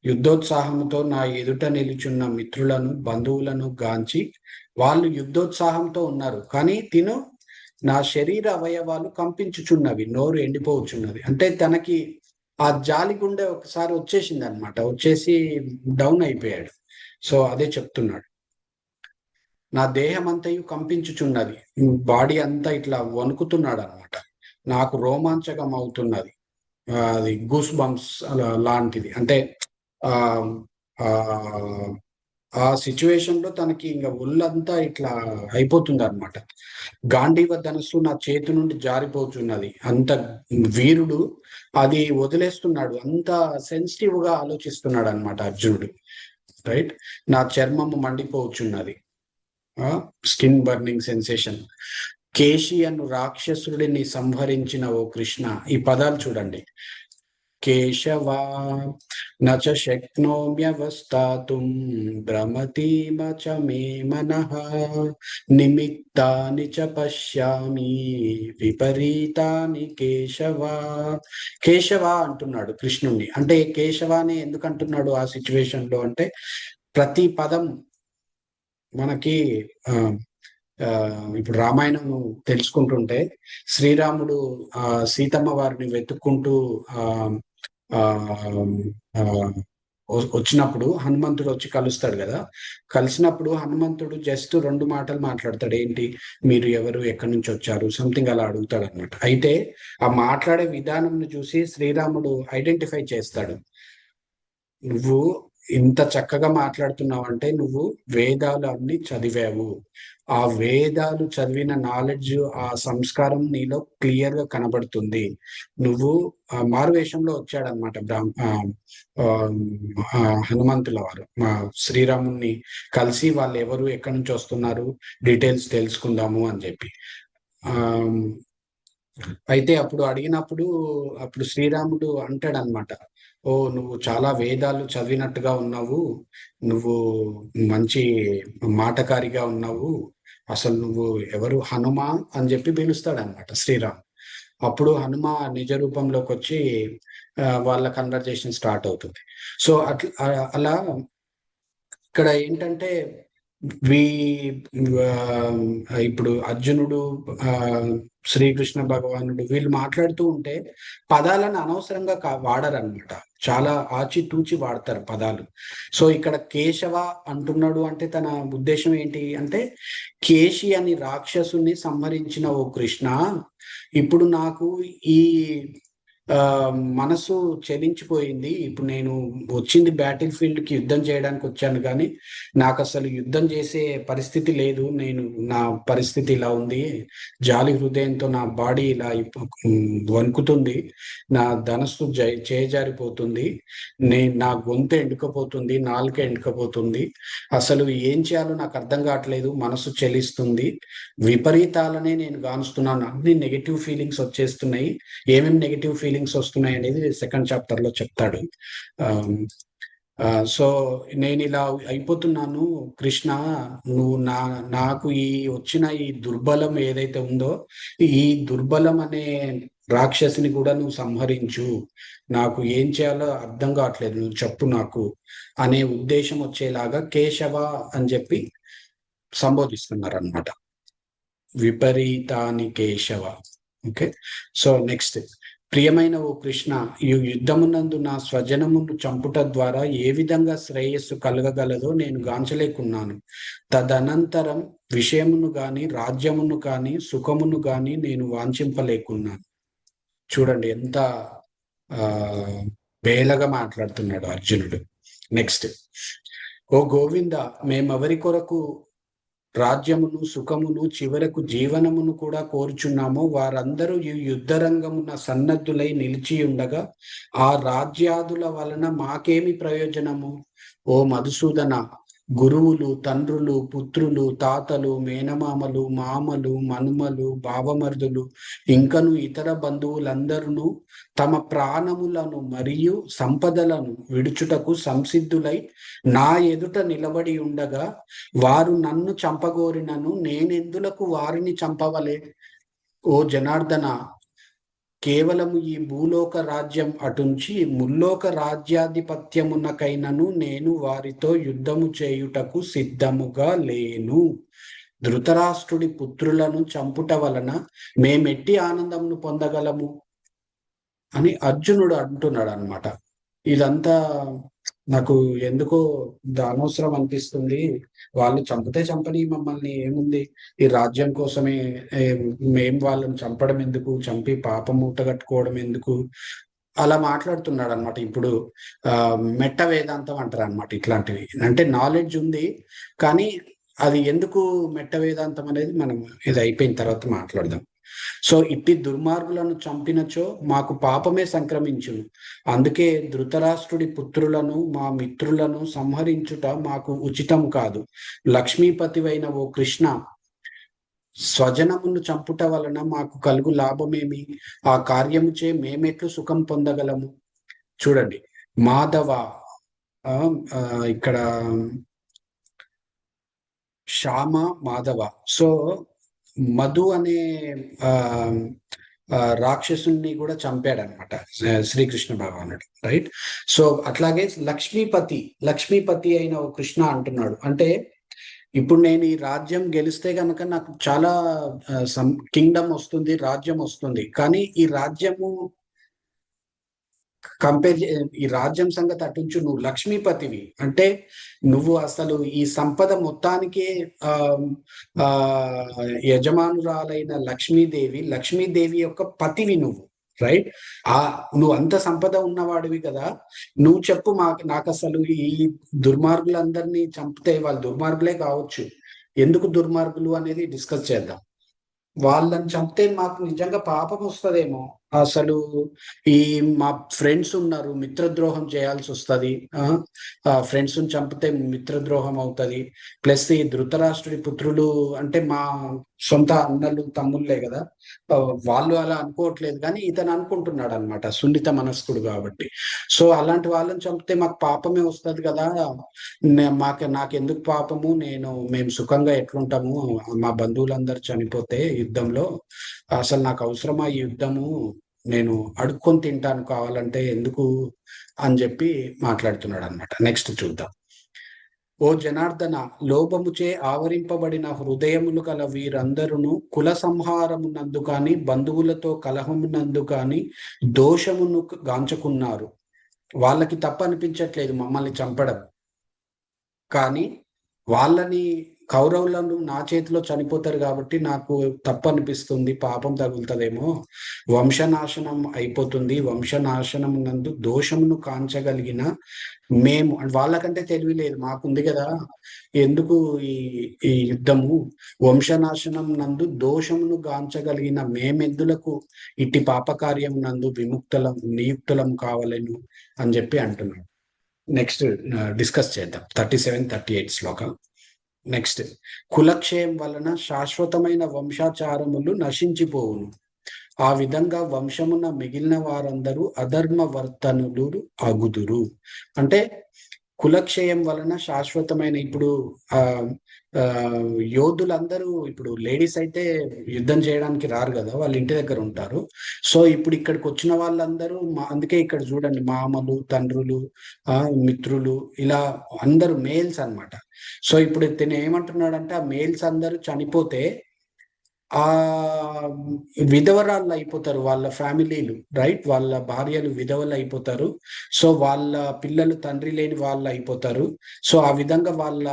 యుద్ధోత్సాహంతో నా ఎదుట నిలుచున్న మిత్రులను బంధువులను గాంచి, వాళ్ళు యుద్ధోత్సాహంతో ఉన్నారు కానీ తిను నా శరీర అవయవాలు కంపించుచున్నవి, నోరు ఎండిపోవచ్చున్నది. అంటే తనకి ఆ జాలి గుండె ఒకసారి వచ్చేసింది అనమాట, వచ్చేసి డౌన్ అయిపోయాడు. సో అదే చెప్తున్నాడు, నా దేహం అంతయు కంపించుచున్నది, బాడీ అంతా ఇట్లా వణుకుతున్నాడు అనమాట, నాకు రోమాంచకం అవుతున్నది, అది గూస్ బంప్స్ లాంటిది. అంటే ఆ ఆ సిచ్యువేషన్ లో తనకి ఇంకా ఒళ్ళంతా ఇట్లా అయిపోతుంది అనమాట. గాంధీవ ధనస్సు నా చేతి నుండి జారిపోతున్నది, అంత వీరుడు అది వదిలేస్తున్నాడు, అంత సెన్సిటివ్ గా ఆలోచిస్తున్నాడు అనమాట అర్జునుడు, రైట్? నా చర్మము మండిపోవచ్చున్నది, స్కిన్ బర్నింగ్ సెన్సేషన్. కేశి అను రాక్షసుడిని సంహరించిన ఓ కృష్ణ, ఈ పదాలు చూడండి, కేశవా నచ శక్నోమ్యవస్థాతుం భ్రమతీమ చ మే మనః నిమిత్తాని చ పశ్యామి విపరీతాని కేశవా. కేశవ అంటున్నాడు కృష్ణుణ్ణి. అంటే కేశవాని ఎందుకు అంటున్నాడు ఆ సిచ్యువేషన్ లో అంటే, ప్రతి పదం మనకి ఇప్పుడు రామాయణం తెలుసుకుంటుంటే శ్రీరాముడు సీతమ్మ వారిని వెతుక్కుంటూ ఆ వచ్చినప్పుడు హనుమంతుడు వచ్చి కలుస్తాడు కదా. కలిసినప్పుడు హనుమంతుడు జస్ట్ 2 మాటలు మాట్లాడతాడు. ఏంటి, మీరు ఎవరు, ఎక్కడి నుంచి వచ్చారు, సంథింగ్ అలా అడుగుతాడు అనమాట. అయితే ఆ మాట్లాడే విధానం చూసి శ్రీరాముడు ఐడెంటిఫై చేస్తాడు. నువ్వు ఇంత చక్కగా మాట్లాడుతున్నావు అంటే నువ్వు వేదాలు అన్ని చదివావు. ఆ వేదాలు చదివిన నాలెడ్జ్, ఆ సంస్కారం నీలో క్లియర్ గా కనబడుతుంది. నువ్వు మారువేషంలో వచ్చాడనమాట హనుమంతుల వారు మా శ్రీరాముని కలిసి వాళ్ళు ఎవరు, ఎక్కడి నుంచి వస్తున్నారు, డీటెయిల్స్ తెలుసుకుందాము అని చెప్పి. ఆ అయితే అప్పుడు అడిగినప్పుడు అప్పుడు శ్రీరాముడు అంటాడనమాట, ఓ నువ్వు చాలా వేదాలు చదివినట్టుగా ఉన్నావు, నువ్వు మంచి మాటకారిగా ఉన్నావు, అసలు నువ్వు ఎవరు, హనుమ అని చెప్పి పిలుస్తాడనమాట శ్రీరామ్. అప్పుడు హనుమ నిజ రూపంలోకి వచ్చి వాళ్ళ కన్వర్జేషన్ స్టార్ట్ అవుతుంది. సో అలా ఇక్కడ ఏంటంటే వీ ఇప్పుడు అర్జునుడు, శ్రీకృష్ణ భగవానుడు వీళ్ళు మాట్లాడుతూ ఉంటే పదాలను అనవసరంగా వాడరనమాట. చాలా ఆచితూచి వాడతారు పదాలు. సో ఇక్కడ కేశవ అంటున్నాడు అంటే తన ఉద్దేశం ఏంటి అంటే, కేశి అని రాక్షసుని సంహరించిన ఓ కృష్ణ, ఇప్పుడు నాకు ఈ మనసు చెలించిపోయింది. ఇప్పుడు నేను వచ్చింది బ్యాటిల్ ఫీల్డ్ కి యుద్ధం చేయడానికి వచ్చాను, కానీ నాకు అసలు యుద్ధం చేసే పరిస్థితి లేదు. నేను నా పరిస్థితి ఇలా ఉంది, జాలి హృదయంతో నా బాడీ ఇలా వణుకుతుంది, నా ధనస్సు చేజారిపోతుంది, నా గొంతు ఎండుకపోతుంది, నాలుక ఎండుకపోతుంది, అసలు ఏం చేయాలో నాకు అర్థం కావట్లేదు, మనసు చెలిస్తుంది, విపరీతాలనే నేను గానుస్తున్నాను, అన్ని నెగటివ్ ఫీలింగ్స్ వచ్చేస్తున్నాయి. ఏమేమి నెగటివ్ ఫీలింగ్స్ వస్తున్నాయి అనేది సెకండ్ చాప్టర్ లో చెప్తాడు. సో నేను ఇలా అయిపోతున్నాను కృష్ణ, నువ్వు నాకు ఈ వచ్చిన ఈ దుర్బలం ఏదైతే ఉందో, ఈ దుర్బలం అనే రాక్షసిని కూడా నువ్వు సంహరించు, నాకు ఏం చేయాలో అర్థం కావట్లేదు, నువ్వు చెప్పు నాకు అనే ఉద్దేశం వచ్చేలాగా కేశవ అని చెప్పి సంబోధిస్తున్నారు అన్నమాట. విపరీతాని కేశవ. ఓకే, సో నెక్స్ట్, ప్రియమైన ఓ కృష్ణ, ఈ యుద్ధమునందు నా స్వజనమును చంపుట ద్వారా ఏ విధంగా శ్రేయస్సు కలగగలదో నేను గాంచలేకున్నాను. తదనంతరం విషయమును గాని, రాజ్యమును కాని, సుఖమును గాని నేను వాంఛింపలేకున్నాను. చూడండి ఎంత బేలగా మాట్లాడుతున్నాడు అర్జునుడు. నెక్స్ట్, ఓ గోవింద, మేమెవరి కొరకు రాజ్యమును, సుఖమును, చివరకు జీవనమును కూడా కోరుచున్నామో వారందరూ ఈ యుద్ధరంగమున సన్నద్ధులై నిలిచి ఉండగా ఆ రాజ్యాదుల వలన మాకేమి ప్రయోజనము? ఓ మధుసూదన, గురువులు, తండ్రులు, పుత్రులు, తాతలు, మేనమామలు, మామలు, మనుమలు, బావమర్దులు, ఇంకను ఇతర బంధువులందరూ తమ ప్రాణములను మరియు సంపదలను విడుచుటకు సంసిద్ధులై నా ఎదుట నిలబడి ఉండగా వారు నన్ను చంపగోరినను నేనెందులకు వారిని చంపవలే? ఓ జనార్దన, కేవలము ఈ భూలోక రాజ్యం అటుంచి ముల్లోక రాజ్యాధిపత్యమునకైనను నేను వారితో యుద్ధము చేయుటకు సిద్ధముగా లేను. ధృతరాష్ట్రుడి పుత్రులను చంపుట వలన మేమెట్టి ఆనందమును పొందగలము అని అర్జునుడు అంటున్నాడు అనమాట. ఇదంతా నాకు ఎందుకో అనవసరం అనిపిస్తుంది. వాళ్ళు చంపితే చంపని, మమ్మల్ని ఏముంది, ఈ రాజ్యం కోసమే మేం వాళ్ళని చంపడం ఎందుకు, చంపి పాపం మూట కట్టుకోవడం ఎందుకు, అలా మాట్లాడుతున్నాడు అనమాట. ఇప్పుడు మెట్ట వేదాంతం అంటారు అనమాట ఇట్లాంటివి. అంటే నాలెడ్జ్ ఉంది కానీ అది ఎందుకు మెట్ట వేదాంతం అనేది మనం ఇది అయిపోయిన తర్వాత మాట్లాడదాం. సో ఇట్టి దుర్మార్గులను చంపినచో మాకు పాపమే సంక్రమించును. అందుకే ధృతరాష్ట్రుడి పుత్రులను, మా మిత్రులను సంహరించుట మాకు ఉచితం కాదు. లక్ష్మీపతివైన ఓ కృష్ణ, స్వజనమును చంపుట వలన మాకు కలుగు లాభమేమి? ఆ కార్యముచే మేమెట్లు సుఖం పొందగలము? చూడండి, మాధవ ఇక్కడ శ్యామ, మాధవ. సో మధు అనే రాక్షసుని కూడా చంపాడనమాట శ్రీకృష్ణ భగవానుడు, రైట్? సో అట్లాగే లక్ష్మీపతి అయిన ఓ కృష్ణ అంటున్నాడు. అంటే ఇప్పుడు నేను ఈ రాజ్యం గెలిస్తే గనక నాకు చాలా కింగ్డమ్ వస్తుంది, రాజ్యం వస్తుంది, కానీ ఈ రాజ్యము కంపేర్ ఈ రాజ్యం సంగతి అటుంచు, నువ్వు లక్ష్మీపతివి అంటే నువ్వు అసలు ఈ సంపద మొత్తానికే ఆ ఆ యజమానురాలైన లక్ష్మీదేవి యొక్క పతివి నువ్వు, రైట్? ఆ నువ్వు అంత సంపద ఉన్నవాడివి కదా, నువ్వు చెప్పు నాకు అసలు ఈ దుర్మార్గులందరినీ చంపితే వాళ్ళు దుర్మార్గులే కావచ్చు, ఎందుకు దుర్మార్గులు అనేది డిస్కస్ చేద్దాం. వాళ్ళని చంపితే మాకు నిజంగా పాపం వస్తుందేమో అసలు. ఈ మా ఫ్రెండ్స్ ఉన్నారు, మిత్రద్రోహం చేయాల్సి వస్తుంది. ఫ్రెండ్స్ చంపితే మిత్రద్రోహం అవుతుంది. ప్లస్ ఈ ధృతరాష్ట్రుడి పుత్రులు అంటే మా సొంత అన్నలు తమ్ముళ్ళే కదా, వాళ్ళు అలా అనుకోవట్లేదు కానీ ఇతను అనుకుంటున్నాడు అనమాట, సున్నిత మనస్కుడు కాబట్టి. సో అలాంటి వాళ్ళని చంపితే మాకు పాపమే వస్తుంది కదా, నాకెందుకు పాపము, మేము సుఖంగా ఎట్లుంటాము, మా బంధువులందరూ చనిపోతే యుద్ధంలో, అసలు నాకు అవసరమా ఈ యుద్ధము, నేను అడుక్కొని తింటాను కావాలంటే ఎందుకు అని చెప్పి మాట్లాడుతున్నాడు అనమాట. నెక్స్ట్ చూద్దాం. ఓ జనార్దన, లోభముచే ఆవరింపబడిన హృదయములు కల వీరందరూ కుల సంహారమునందు కాని బంధువులతో కలహమునందు కాని దోషమును గాంచుకున్నారు. వాళ్ళకి తప్ప అనిపించట్లేదు మమ్మల్ని చంపడం, కానీ వాళ్ళని కౌరవులను నా చేతిలో చనిపోతారు కాబట్టి నాకు తప్పు అనిపిస్తుంది, పాపం తగులుతుందేమో, వంశనాశనం అయిపోతుంది, వంశనాశనం నందు దోషమును కాంచగలిగిన మేము, వాళ్ళకంటే తెలివి లేదు, మాకుంది కదా, ఎందుకు ఈ ఈ యుద్ధము, వంశనాశనం నందు దోషమును గాంచగలిగిన మేమెద్దులకు ఇట్టి పాపకార్యం నందు నియుక్తులం కావాలను అని చెప్పి అంటున్నాడు. నెక్స్ట్ డిస్కస్ చేద్దాం 37-38 శ్లోకం. నెక్స్ట్, కులక్షయం వలన శాశ్వతమైన వంశాచారములు నశించిపోవును, ఆ విధంగా వంశమున మిగిలిన వారందరూ అధర్మవర్తనులు అగుదురు. అంటే కులక్షయం వలన శాశ్వతమైన, ఇప్పుడు ఆ యోధులందరూ, ఇప్పుడు లేడీస్ అయితే యుద్ధం చేయడానికి రారు కదా, వాళ్ళ ఇంటి దగ్గర ఉంటారు. సో ఇప్పుడు ఇక్కడికి వచ్చిన వాళ్ళందరూ అందుకే ఇక్కడ చూడండి, మామలు, తండ్రులు, మిత్రులు, ఇలా అందరూ మేల్స్ అన్నమాట. సో ఇప్పుడు తిను ఏమంటున్నాడంటే, ఆ మేల్స్ అందరూ చనిపోతే ఆ విధవరాళ్ళు అయిపోతారు వాళ్ళ ఫ్యామిలీలు, రైట్? వాళ్ళ భార్యలు విధవలు అయిపోతారు. సో వాళ్ళ పిల్లలు తండ్రి లేని వాళ్ళు అయిపోతారు. సో ఆ విధంగా వాళ్ళ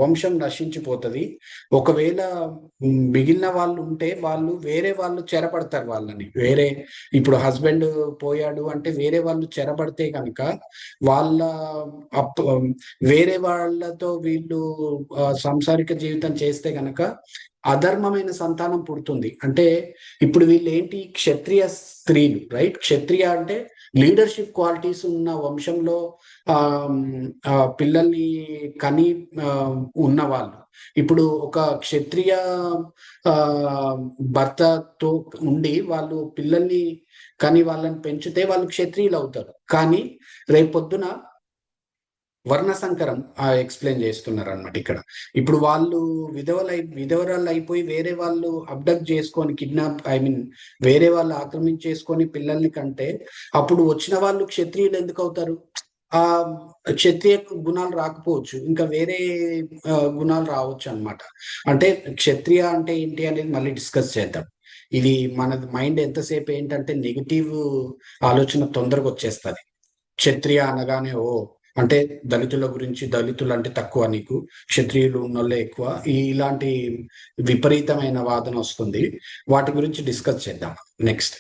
వంశం నశించిపోతుంది. ఒకవేళ మిగిలిన వాళ్ళు ఉంటే వాళ్ళు వేరే వాళ్ళు చెరపడతారు వాళ్ళని, ఇప్పుడు హస్బెండ్ పోయాడు అంటే వేరే వాళ్ళు చెరపడితే కనుక వాళ్ళ వేరే వాళ్ళతో వీళ్ళు సంసారిక జీవితం చేస్తే కనుక అధర్మమైన సంతానం పుడుతుంది. అంటే ఇప్పుడు వీళ్ళు ఏంటి, క్షత్రియ స్త్రీలు, రైట్? క్షత్రియ అంటే లీడర్షిప్ క్వాలిటీస్ ఉన్న వంశంలో పిల్లల్ని కని ఉన్నవాళ్ళు. ఇప్పుడు ఒక క్షత్రియ భర్తతో ఉండి వాళ్ళు పిల్లల్ని కని వాళ్ళని పెంచితే వాళ్ళు క్షత్రియులు అవుతారు. కానీ రేపొద్దున వర్ణ సంకరం ఎక్స్ప్లెయిన్ చేస్తున్నారు అనమాట ఇక్కడ. ఇప్పుడు వాళ్ళు విధవరాళ్ళు అయిపోయి వేరే వాళ్ళు అబ్డక్ట్ చేసుకొని వేరే వాళ్ళు ఆక్రమించేసుకొని పిల్లల్ని కంటే అప్పుడు వచ్చిన వాళ్ళు క్షత్రియులు ఎందుకు అవుతారు? ఆ క్షత్రియ గుణాలు రాకపోవచ్చు, ఇంకా వేరే గుణాలు రావచ్చు అనమాట. అంటే క్షత్రియ అంటే ఏంటి అనేది మళ్ళీ డిస్కస్ చేద్దాం. ఇది మన మైండ్ ఎంతసేపు ఏంటంటే నెగిటివ్ ఆలోచన తొందరగా వచ్చేస్తుంది. క్షత్రియ అనగానే అంటే దళితుల గురించి, దళితులు అంటే తక్కువ, నీకు క్షత్రియులు ఉన్నోళ్ళే ఎక్కువ, ఇలాంటి విపరీతమైన వాదన వస్తుంది. వాటి గురించి డిస్కస్ చేద్దాం నెక్స్ట్,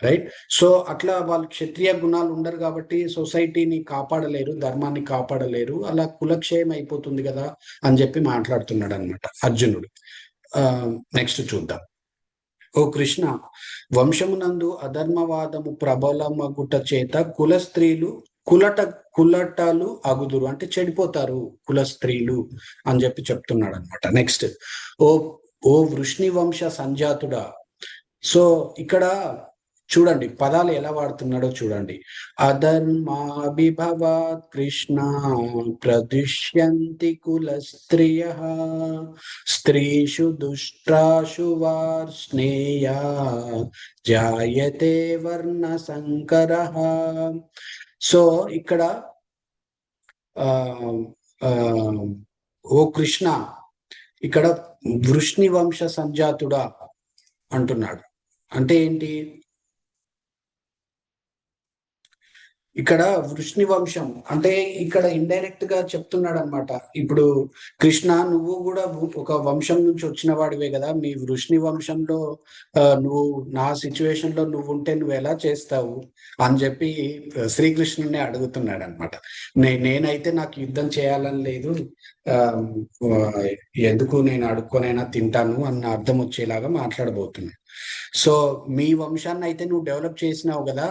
రైట్? సో అట్లా వాళ్ళు క్షత్రియ గుణాలు ఉండరు కాబట్టి సొసైటీని కాపాడలేరు, ధర్మాన్ని కాపాడలేరు, అలా కులక్షయం అయిపోతుంది కదా అని చెప్పి మాట్లాడుతున్నాడు అనమాట అర్జునుడు. నెక్స్ట్ చూద్దాం. ఓ కృష్ణ, వంశమునందు అధర్మవాదము ప్రబలమగుట చేత కుల స్త్రీలు కులటలు అగుదురు, అంటే చెడిపోతారు కుల స్త్రీలు అని చెప్పి చెప్తున్నాడు అనమాట. నెక్స్ట్, ఓ ఓ వృష్ణి వంశ సంజాతుడా. సో ఇక్కడ చూడండి పదాలు ఎలా వాడుతున్నాడో చూడండి. అధర్మాభిభవాత్ కృష్ణ ప్రదుష్యంతి కుల స్త్రియః స్త్రీషు దుష్ట్రాషు వార్ష్ణేయా జాయతే వర్ణ సంకరః. సో ఇక్కడ ఓ కృష్ణ, ఇక్కడ వృష్ణి వంశ సంజాతుడా అంటున్నాడు. అంటే ఏంటి? ఇక్కడ వృష్ణి వంశం అంటే ఇక్కడ ఇండైరెక్ట్ గా చెప్తున్నాడు అనమాట. ఇప్పుడు కృష్ణ నువ్వు కూడా ఒక వంశం నుంచి వచ్చిన వాడివే కదా, మీ వృష్ణి వంశంలో నువ్వు నా సిచ్యువేషన్ లో నువ్వు ఉంటే నువ్వు ఎలా చేస్తావు అని చెప్పి శ్రీకృష్ణుని అడుగుతున్నాడు అనమాట. నేనైతే నాకు యుద్ధం చేయాలని లేదు, ఆ ఎందుకు నేను అడుక్కొనైనా తింటాను అన్న అర్థం వచ్చేలాగా మాట్లాడబోతున్నాడు. సో మీ వంశాన్ని అయితే నువ్వు డెవలప్ చేసినావు కదా,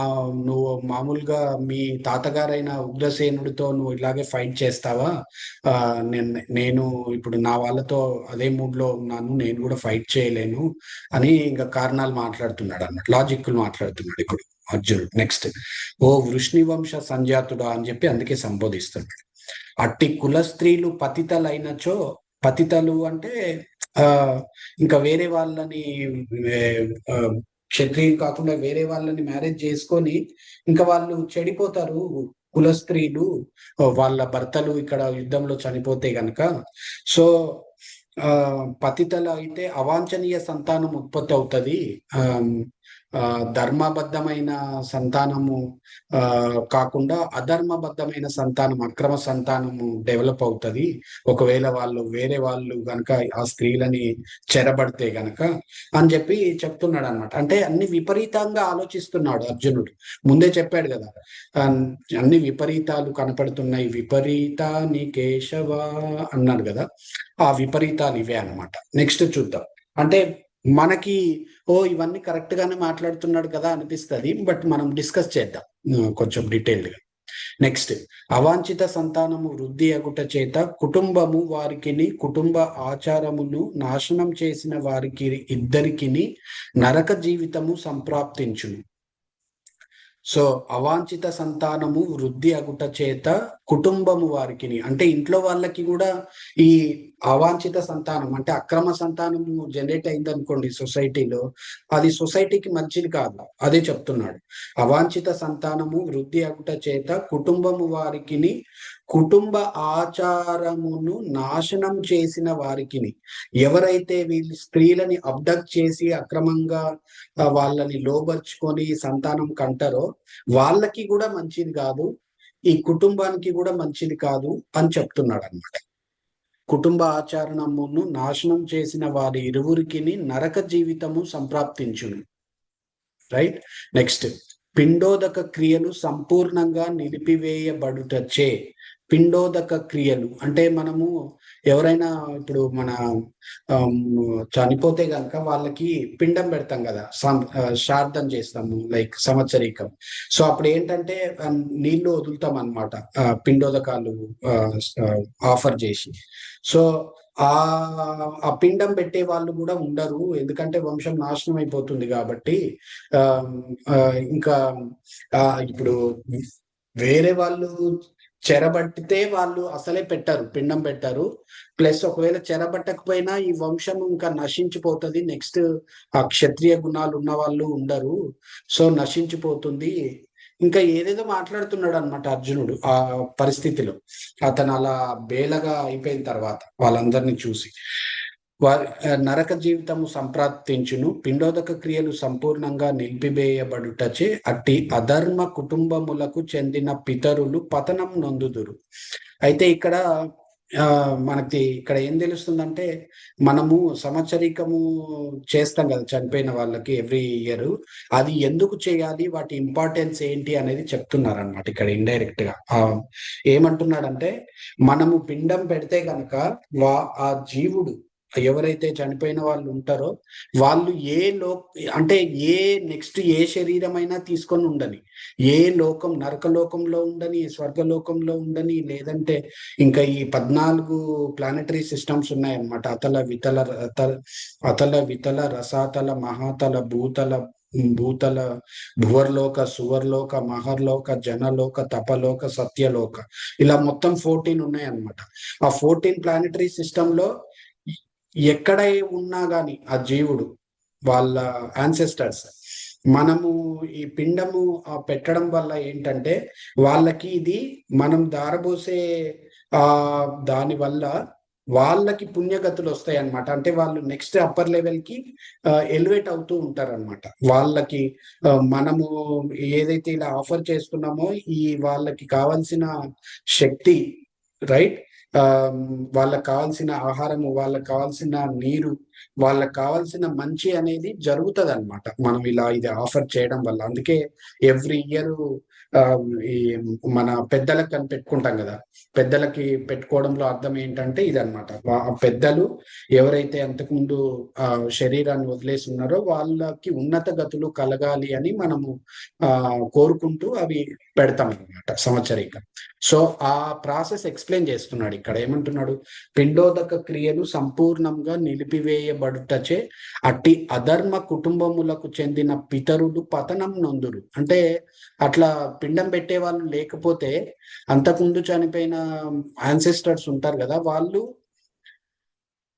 ఆ నువ్వు మామూలుగా మీ తాతగారైన ఉగ్రసేనుడితో నువ్వు ఇలాగే ఫైట్ చేస్తావా? ఆ నేను ఇప్పుడు నా వాళ్ళతో అదే మూడ్ లో ఉన్నాను, నేను కూడా ఫైట్ చేయలేను అని ఇంకా కారణాలు మాట్లాడుతున్నాడు అన్నమాట, లాజిక్లు మాట్లాడుతున్నాడు ఇప్పుడు అర్జునుడు. నెక్స్ట్, ఓ వృష్ణి వంశ సంజాతుడా అని చెప్పి అందుకే సంబోధిస్తున్నాడు. అట్టి కుల స్త్రీలు పతితలైనచో, పతితలు అంటే ఆ ఇంకా వేరే వాళ్ళని, క్షత్రియులు కాకుండా వేరే వాళ్ళని మ్యారేజ్ చేసుకొని ఇంకా వాళ్ళు చెడిపోతారు కుల స్త్రీలు, వాళ్ళ భర్తలు ఇక్కడ యుద్ధంలో చనిపోతే గనక. సో పతితలు అయితే అవాంఛనీయ సంతానం ఉత్పత్తి అవుతుంది, ఆ ధర్మబద్ధమైన సంతానము కాకుండా అధర్మబద్ధమైన సంతానం, అక్రమ సంతానము డెవలప్ అవుతుంది ఒకవేళ వాళ్ళు వేరే వాళ్ళు గనక ఆ స్త్రీలని చెరబడితే గనక అని చెప్పి చెప్తున్నాడు అనమాట. అంటే అన్ని విపరీతంగా ఆలోచిస్తున్నాడు అర్జునుడు. ముందే చెప్పాడు కదా, అన్ని విపరీతాలు కనపడుతున్నాయి, విపరీత నీ కేశవ అన్నాడు కదా, ఆ విపరీతాలు ఇవే అనమాట. నెక్స్ట్ చూద్దాం. అంటే మనకి ఇవన్నీ కరెక్ట్ గానే మాట్లాడుతున్నాడు కదా అనిపిస్తుంది, బట్ మనం డిస్కస్ చేద్దాం కొంచెం డీటెయిల్డ్ గా. నెక్స్ట్, అవాంఛిత సంతానము వృద్ధి అగుట చేత కుటుంబము వారికిని కుటుంబ ఆచారమును నాశనం చేసిన వారికి ఇద్దరికిని నరక జీవితము సంప్రాప్తించును. సో అవాంఛిత సంతానము వృద్ధి అగుట చేత కుటుంబము వారికి అంటే ఇంట్లో వాళ్ళకి కూడా ఈ అవాంఛిత సంతానం అంటే అక్రమ సంతానము జనరేట్ అయింది అనుకోండి సొసైటీలో, అది సొసైటీకి మంచిది కాదు, అదే చెప్తున్నాడు. అవాంఛిత సంతానము వృద్ధి అగుట చేత కుటుంబము వారికిని కుటుంబ ఆచారమును నాశనం చేసిన వారికిని, ఎవరైతే వీళ్ళు స్త్రీలని అబ్డక్ట్ చేసి అక్రమంగా వాళ్ళని లోబర్చుకొని సంతానం కంటారో వాళ్ళకి కూడా మంచిది కాదు, ఈ కుటుంబానికి కూడా మంచిది కాదు అని చెప్తున్నాడు అనమాట. కుటుంబ ఆచరణమును నాశనం చేసిన వారి ఇరువురికి నరక జీవితము సంప్రాప్తించును. రైట్. నెక్స్ట్, పిండోదక క్రియలు సంపూర్ణంగా నిలిపివేయబడుటచే. పిండోదక క్రియలు అంటే మనము ఎవరైనా ఇప్పుడు మన చనిపోతే గనక వాళ్ళకి పిండం పెడతాం కదా, శ్రాద్ధం చేస్తాము లైక్ సంవత్సరీకం. సో అప్పుడు ఏంటంటే నీళ్లు వదులుతాం అనమాట, పిండోదకాలు ఆఫర్ చేసి. సో ఆ పిండం పెట్టే వాళ్ళు కూడా ఉండరు, ఎందుకంటే వంశం నాశనం అయిపోతుంది కాబట్టి. ఇంకా ఇప్పుడు వేరే వాళ్ళు చెరబట్టితే వాళ్ళు అసలే పెట్టారు, పిండం పెట్టారు. ప్లస్ ఒకవేళ చెరబట్టకపోయినా ఈ వంశం ఇంకా నశించిపోతుంది, నెక్స్ట్ ఆ క్షత్రియ గుణాలు ఉన్న వాళ్ళు ఉండరు, సో నశించిపోతుంది. ఇంకా ఏదేదో మాట్లాడుతున్నాడు అనమాట అర్జునుడు ఆ పరిస్థితిలో, అతను అలా బేలగా అయిపోయిన తర్వాత వాళ్ళందరినీ చూసి. నరక జీవితము సంప్రాప్తించును, పిండోదక క్రియలు సంపూర్ణంగా నిలిపివేయబడుటచే అట్టి అధర్మ కుటుంబములకు చెందిన పితరులు పతనం నొందుదురు. అయితే ఇక్కడ మనకి ఇక్కడ ఏం తెలుస్తుందంటే, మనము సంవత్సరికము చేస్తాం కదా చనిపోయిన వాళ్ళకి ఎవ్రీ ఇయర్, అది ఎందుకు చేయాలి, వాటి ఇంపార్టెన్స్ ఏంటి అనేది చెప్తున్నారు అనమాట ఇక్కడ ఇండైరెక్ట్ గా. ఏమంటున్నాడంటే, మనము పిండం పెడితే కనుక ఆ జీవుడు ఎవరైతే చనిపోయిన వాళ్ళు ఉంటారో వాళ్ళు అంటే నెక్స్ట్ ఏ శరీరమైనా తీసుకొని ఉండని, ఏ లోకం, నరకలోకంలో ఉండని, స్వర్గలోకంలో ఉండని, లేదంటే ఇంకా ఈ 14 ప్లానటరీ సిస్టమ్స్ ఉన్నాయన్నమాట, అతల వితల రసాతల మహాతల భూతల భువర్లోక సువర్లోక మహర్లోక జనలోక తపలోక సత్యలోక, ఇలా మొత్తం 14 ఉన్నాయన్నమాట. ఆ 14 ప్లానటరీ సిస్టమ్ లో ఎక్కడ ఉన్నా గాని ఆ జీవుడు వాళ్ళ యాన్సెస్టర్స్, మనము ఈ పిండము పెట్టడం వల్ల ఏంటంటే వాళ్ళకి ఇది మనం దారబోసే దాని వల్ల వాళ్ళకి పుణ్యగతులు వస్తాయి అనమాట. అంటే వాళ్ళు నెక్స్ట్ అప్పర్ లెవెల్ కి ఎలివేట్ అవుతూ ఉంటారన్నమాట. వాళ్ళకి మనము ఏదైతే ఇలా ఆఫర్ చేస్తున్నామో ఈ వాళ్ళకి కావాల్సిన శక్తి, రైట్, ఆ వాళ్ళకి కావాల్సిన ఆహారము, వాళ్ళకి కావాల్సిన నీరు, వాళ్ళకి కావాల్సిన మంచి అనేది జరుగుతుంది అనమాట మనం ఇలా ఇది ఆఫర్ చేయడం వల్ల. అందుకే ఎవ్రీ ఇయర్ ఈ మన పెద్దలకు అని పెట్టుకుంటాం కదా, పెద్దలకి పెట్టుకోవడంలో అర్థం ఏంటంటే ఇదన్నమాట. పెద్దలు ఎవరైతే అంతకుముందు ఆ శరీరాన్ని వదిలేసి ఉన్నారో వాళ్ళకి ఉన్నత గతులు కలగాలి అని మనము కోరుకుంటూ అవి పెడతాం అనమాట సంవత్సరిక. సో ఆ ప్రాసెస్ ఎక్స్ప్లెయిన్ చేస్తున్నాడు ఇక్కడ. ఏమంటున్నాడు? పిండోదక క్రియలు సంపూర్ణంగా నిలిపివేయబడుటచే అట్టి అధర్మ కుటుంబములకు చెందిన పితరులు పతనం నొందురు. అంటే అట్లా పిండం పెట్టే వాళ్ళు లేకపోతే అంతకుముందు చనిపోయిన యాన్సెస్టర్స్ ఉంటారు కదా,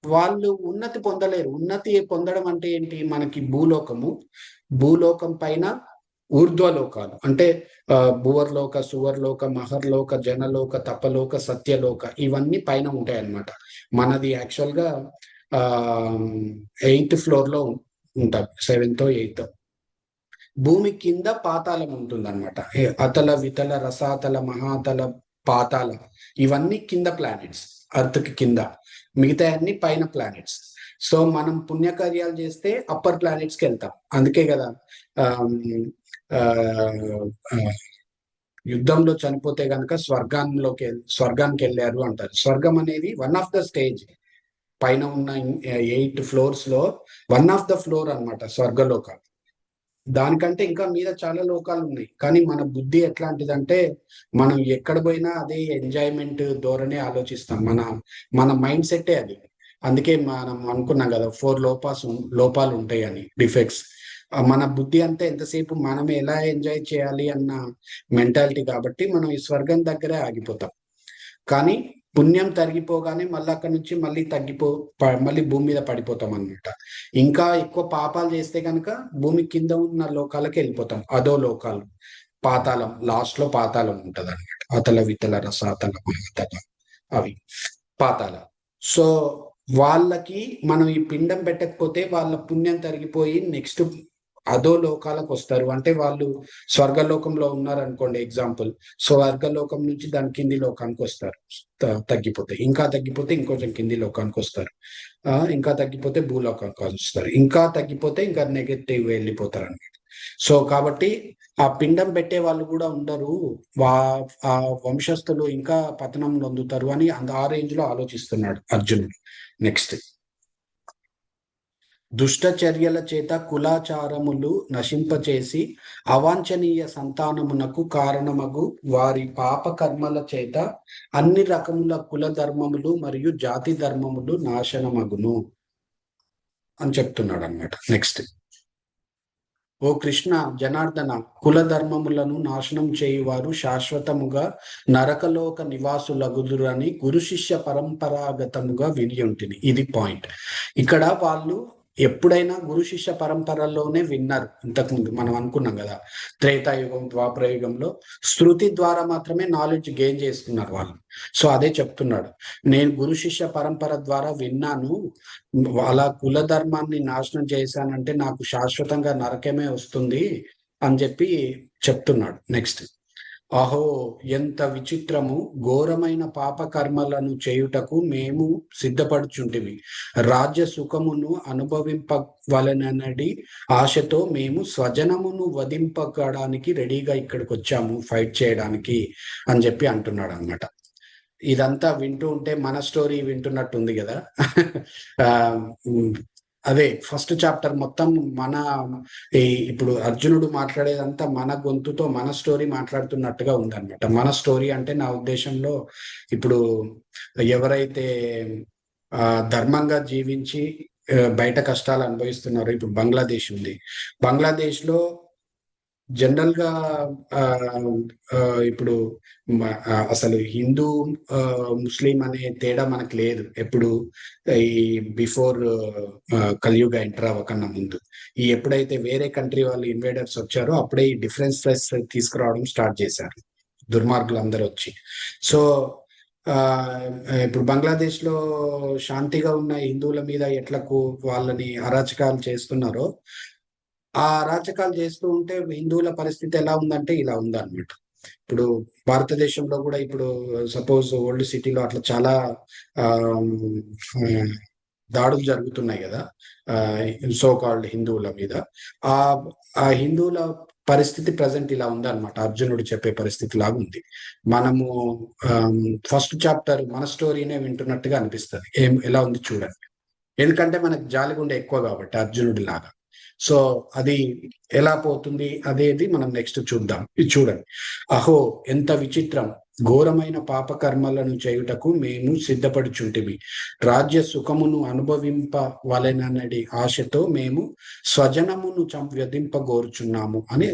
వాళ్ళు ఉన్నతి పొందలేరు. ఉన్నతి పొందడం అంటే ఏంటి? మనకి భూలోకం పైన ఊర్ధ్వలోకాలు అంటే భువర్లోక, సువర్లోక, మహర్లోక, జనలోక, తపలోక, సత్యలోక, ఇవన్నీ పైన ఉంటాయి అన్నమాట. మనది యాక్చువల్ గా 8th ఫ్లోర్ లో ఉంటాం, 7th 8th. భూమి కింద పాతాళం ఉంటుందన్నమాట. అతల, వితల, రసాతల, మహాతల, పాతాల, ఇవన్నీ కింద ప్లానెట్స్, అర్త్ కి కింద. మిగతా అన్ని పైన ప్లానెట్స్. సో మనం పుణ్యకార్యాలు చేస్తే అప్పర్ ప్లానెట్స్ కి వెళ్తాం. అందుకే కదా యుద్ధంలో చనిపోతే గనక స్వర్గానికి వెళ్ళారు అంటారు. స్వర్గం అనేది వన్ ఆఫ్ ద స్టేజ్, పైన ఉన్న 8 ఫ్లోర్స్ లో వన్ ఆఫ్ ద ఫ్లోర్ అనమాట స్వర్గలోక. దానికంటే ఇంకా మీద చాలా లోకాలు ఉన్నాయి. కానీ మన బుద్ధి ఎట్లాంటిదంటే మనం ఎక్కడ పోయినా అదే ఎంజాయ్మెంట్ ధోరణి ఆలోచిస్తాం. మన మైండ్ సెట్టే అది. అందుకే మనం అనుకున్నాం కదా 4 లోపాలు ఉంటాయి అని, డిఫెక్ట్స్. మన బుద్ధి అంతా ఎంతసేపు మనం ఎలా ఎంజాయ్ చేయాలి అన్న మెంటాలిటీ. కాబట్టి మనం ఈ స్వర్గం దగ్గరే ఆగిపోతాం. కానీ పుణ్యం తరిగిపోగానే మళ్ళీ అక్కడి నుంచి మళ్ళీ భూమి మీద పడిపోతాం అనమాట. ఇంకా ఎక్కువ పాపాలు చేస్తే కనుక భూమి కింద ఉన్న లోకాలకి వెళ్ళిపోతాం, అదో లోకాలు. పాతాళం, లాస్ట్ లో పాతాళం ఉంటది అనమాట. అతల, వితల, రసాతల, మహాతల, అవి పాతాళ. సో వాళ్ళకి మనం ఈ పిండం పెట్టకపోతే వాళ్ళ పుణ్యం తరిగిపోయి నెక్స్ట్ అదో లోకాలకు వస్తారు. అంటే వాళ్ళు స్వర్గలోకంలో ఉన్నారు అనుకోండి ఎగ్జాంపుల్, స్వర్గలోకం నుంచి దాని కింది లోకానికి వస్తారు. తగ్గిపోతాయి, ఇంకా తగ్గిపోతే ఇంకొంచెం కింది లోకానికి వస్తారు, ఇంకా తగ్గిపోతే భూలోకానికి వస్తారు, ఇంకా తగ్గిపోతే ఇంకా నెగటివ్ వెళ్ళిపోతారు అనమాట. సో కాబట్టి ఆ పిండం పెట్టే వాళ్ళు కూడా ఉండరు, ఆ వంశస్థులు ఇంకా పతనం పొందుతారు అని ఆ రేంజ్ లో ఆలోచిస్తున్నాడు అర్జునుడు. నెక్స్ట్, దుష్ట చర్యల చేత కులాచారములు నశింపచేసి అవాంఛనీయ సంతానమునకు కారణమగు వారి పాప కర్మల చేత అన్ని రకముల కుల ధర్మములు మరియు జాతి ధర్మములు నాశనమగును అని చెప్తున్నాడు అన్నమాట. నెక్స్ట్, ఓ కృష్ణ జనార్దన, కుల ధర్మములను నాశనం చేయువారు శాశ్వతముగా నరకలోక నివాసులగుదురని గురు శిష్య పరంపరాగతముగా విని ఉంటుంది. ఇది పాయింట్. ఇక్కడ వాళ్ళు ఎప్పుడైనా గురు శిష్య పరంపరలోనే విన్నారు. ఇంతకుముందు మనం అనుకున్నాం కదా, త్రేతాయుగం, ద్వాపరయుగంలో శృతి ద్వారా మాత్రమే నాలెడ్జ్ గెయిన్ చేసుకున్నారు వాళ్ళు. సో అదే చెప్తున్నాడు, నేను గురు శిష్య పరంపర ద్వారా విన్నాను, అలా కుల ధర్మాన్ని నాశనం చేశానంటే నాకు శాశ్వతంగా నరకమే వస్తుంది అని చెప్పి చెప్తున్నాడు. నెక్స్ట్, అహో ఎంత విచిత్రము, ఘోరమైన పాప కర్మలను చేయుటకు మేము సిద్ధపడుచుంటిమి, రాజ్య సుఖమును అనుభవింపవలనడి ఆశతో మేము స్వజనమును వధింపడానికి రెడీగా ఇక్కడికి వచ్చాము, ఫైట్ చేయడానికి అని చెప్పి అంటున్నాడు అనమాట. ఇదంతా వింటూ ఉంటే మన స్టోరీ వింటున్నట్టుంది కదా. అదే ఫస్ట్ చాప్టర్ మొత్తం మన ఇప్పుడు అర్జునుడు మాట్లాడేదంతా మన గొంతుతో మన స్టోరీ మాట్లాడుతున్నట్టుగా ఉందన్నమాట. మన స్టోరీ అంటే నా ఉద్దేశంలో ఇప్పుడు ఎవరైతే ధర్మంగా జీవించి బయట కష్టాలు అనుభవిస్తున్నారో, ఇప్పుడు బంగ్లాదేశ్ ఉంది, బంగ్లాదేశ్ లో జనరల్ గా ఇప్పుడు అసలు హిందూ ముస్లిం అనే తేడా మనకు లేదు. ఎప్పుడు ఈ బిఫోర్ కలియుగ ఎంటర్ అవ్వకన్నా ముందు, ఈ ఎప్పుడైతే వేరే కంట్రీ వాళ్ళు ఇన్వేడర్స్ వచ్చారో అప్పుడే ఈ డిఫరెన్స్ తీసుకురావడం స్టార్ట్ చేశారు దుర్మార్గులు అందరూ వచ్చి. సో ఆ ఇప్పుడు బంగ్లాదేశ్ లో శాంతిగా ఉన్న హిందువుల మీద వాళ్ళని అరాచకాలు చేస్తున్నారో, ఆ అరాచకాలు చేస్తూ ఉంటే హిందువుల పరిస్థితి ఎలా ఉందంటే ఇలా ఉందన్నమాట. ఇప్పుడు భారతదేశంలో కూడా ఇప్పుడు సపోజ్ ఓల్డ్ సిటీలో అట్లా చాలా ఆ దాడులు జరుగుతున్నాయి కదా, సో కాల్డ్ హిందువుల మీద. ఆ ఆ హిందువుల పరిస్థితి ప్రజెంట్ ఇలా ఉందన్నమాట. అర్జునుడు చెప్పే పరిస్థితి లాగా ఉంది. మనము ఫస్ట్ చాప్టర్ మన స్టోరీనే వింటున్నట్టుగా అనిపిస్తుంది. ఎలా ఉంది చూడండి. ఎందుకంటే మనకు జాలిగుండె ఎక్కువ కాబట్టి అర్జునుడి లాగా. సో అది ఎలా పోతుంది అనేది మనం నెక్స్ట్ చూద్దాం. ఇది చూడండి. అహో ఎంత విచిత్రం, ఘోరమైన పాపకర్మలను చేయుటకు మేము సిద్ధపడుచుంటిమి. రాజ్య సుఖమును అనుభవింప వలెననడి ఆశతో మేము స్వజనమును వ్యధింపగోరుచున్నాము అని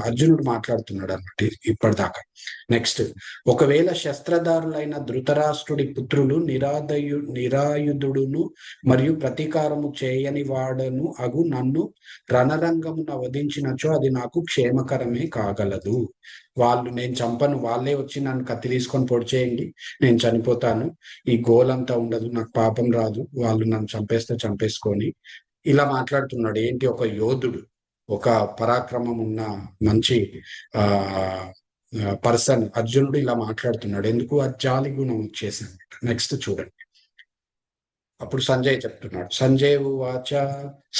అర్జునుడు మాట్లాడుతున్నాడు అన్నమాట ఇప్పటిదాకా. నెక్స్ట్, ఒకవేళ శస్త్రధారులైన ధృతరాష్ట్రుడి పుత్రులు నిరాయుధుడును మరియు ప్రతీకారము చేయని వాడను అగు నన్ను రణరంగమున వధించినచో అది నాకు క్షేమకరమే కాగలదు. నేను చంపను, వాళ్ళే వచ్చి నన్ను కత్తి తీసుకొని పొడి చేయండి, నేను చనిపోతాను, ఈ గోలంతా ఉండదు, నాకు పాపం రాదు, వాళ్ళు నన్ను చంపేస్తే చంపేసుకొని. ఇలా మాట్లాడుతున్నాడు. ఏంటి, ఒక యోధుడు, ఒక పరాక్రమం ఉన్న మంచి ఆ పర్సన్ అర్జునుడు ఇలా మాట్లాడుతున్నాడు. ఎందుకు? ఆ జాలి గుణం వచ్చేసింది. నెక్స్ట్ చూడండి. అప్పుడు సంజయ్ చెప్తున్నాడు.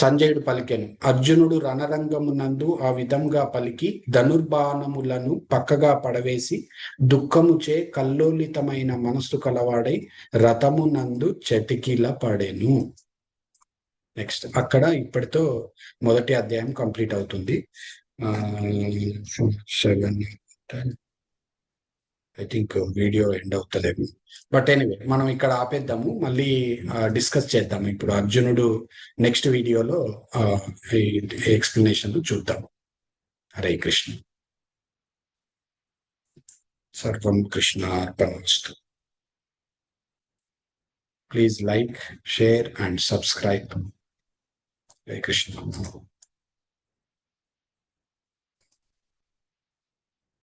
సంజయుడు పలికెను, అర్జునుడు రణరంగమునందు ఆ విధంగా పలికి ధనుర్బాణములను పక్కగా పడవేసి దుఃఖముచే కల్లోలితమైన మనస్సు కలవాడై రథమునందు చతికిల పడెను. నెక్స్ట్ అక్కడ ఇప్పటితో మొదటి అధ్యాయం కంప్లీట్ అవుతుంది. 7 ఐ థింక్ వీడియో ఎండ్ అవుతుందేమో. బట్ ఎనీవే మనం ఇక్కడ ఆపేద్దాము, మళ్ళీ డిస్కస్ చేద్దాము. ఇప్పుడు అర్జునుడు నెక్స్ట్ వీడియోలో ఎక్స్ప్లెనేషన్ చూద్దాం. హరే కృష్ణ. సర్వం కృష్ణ అర్పణమస్తు. Please like, share and subscribe. Hare Krishna.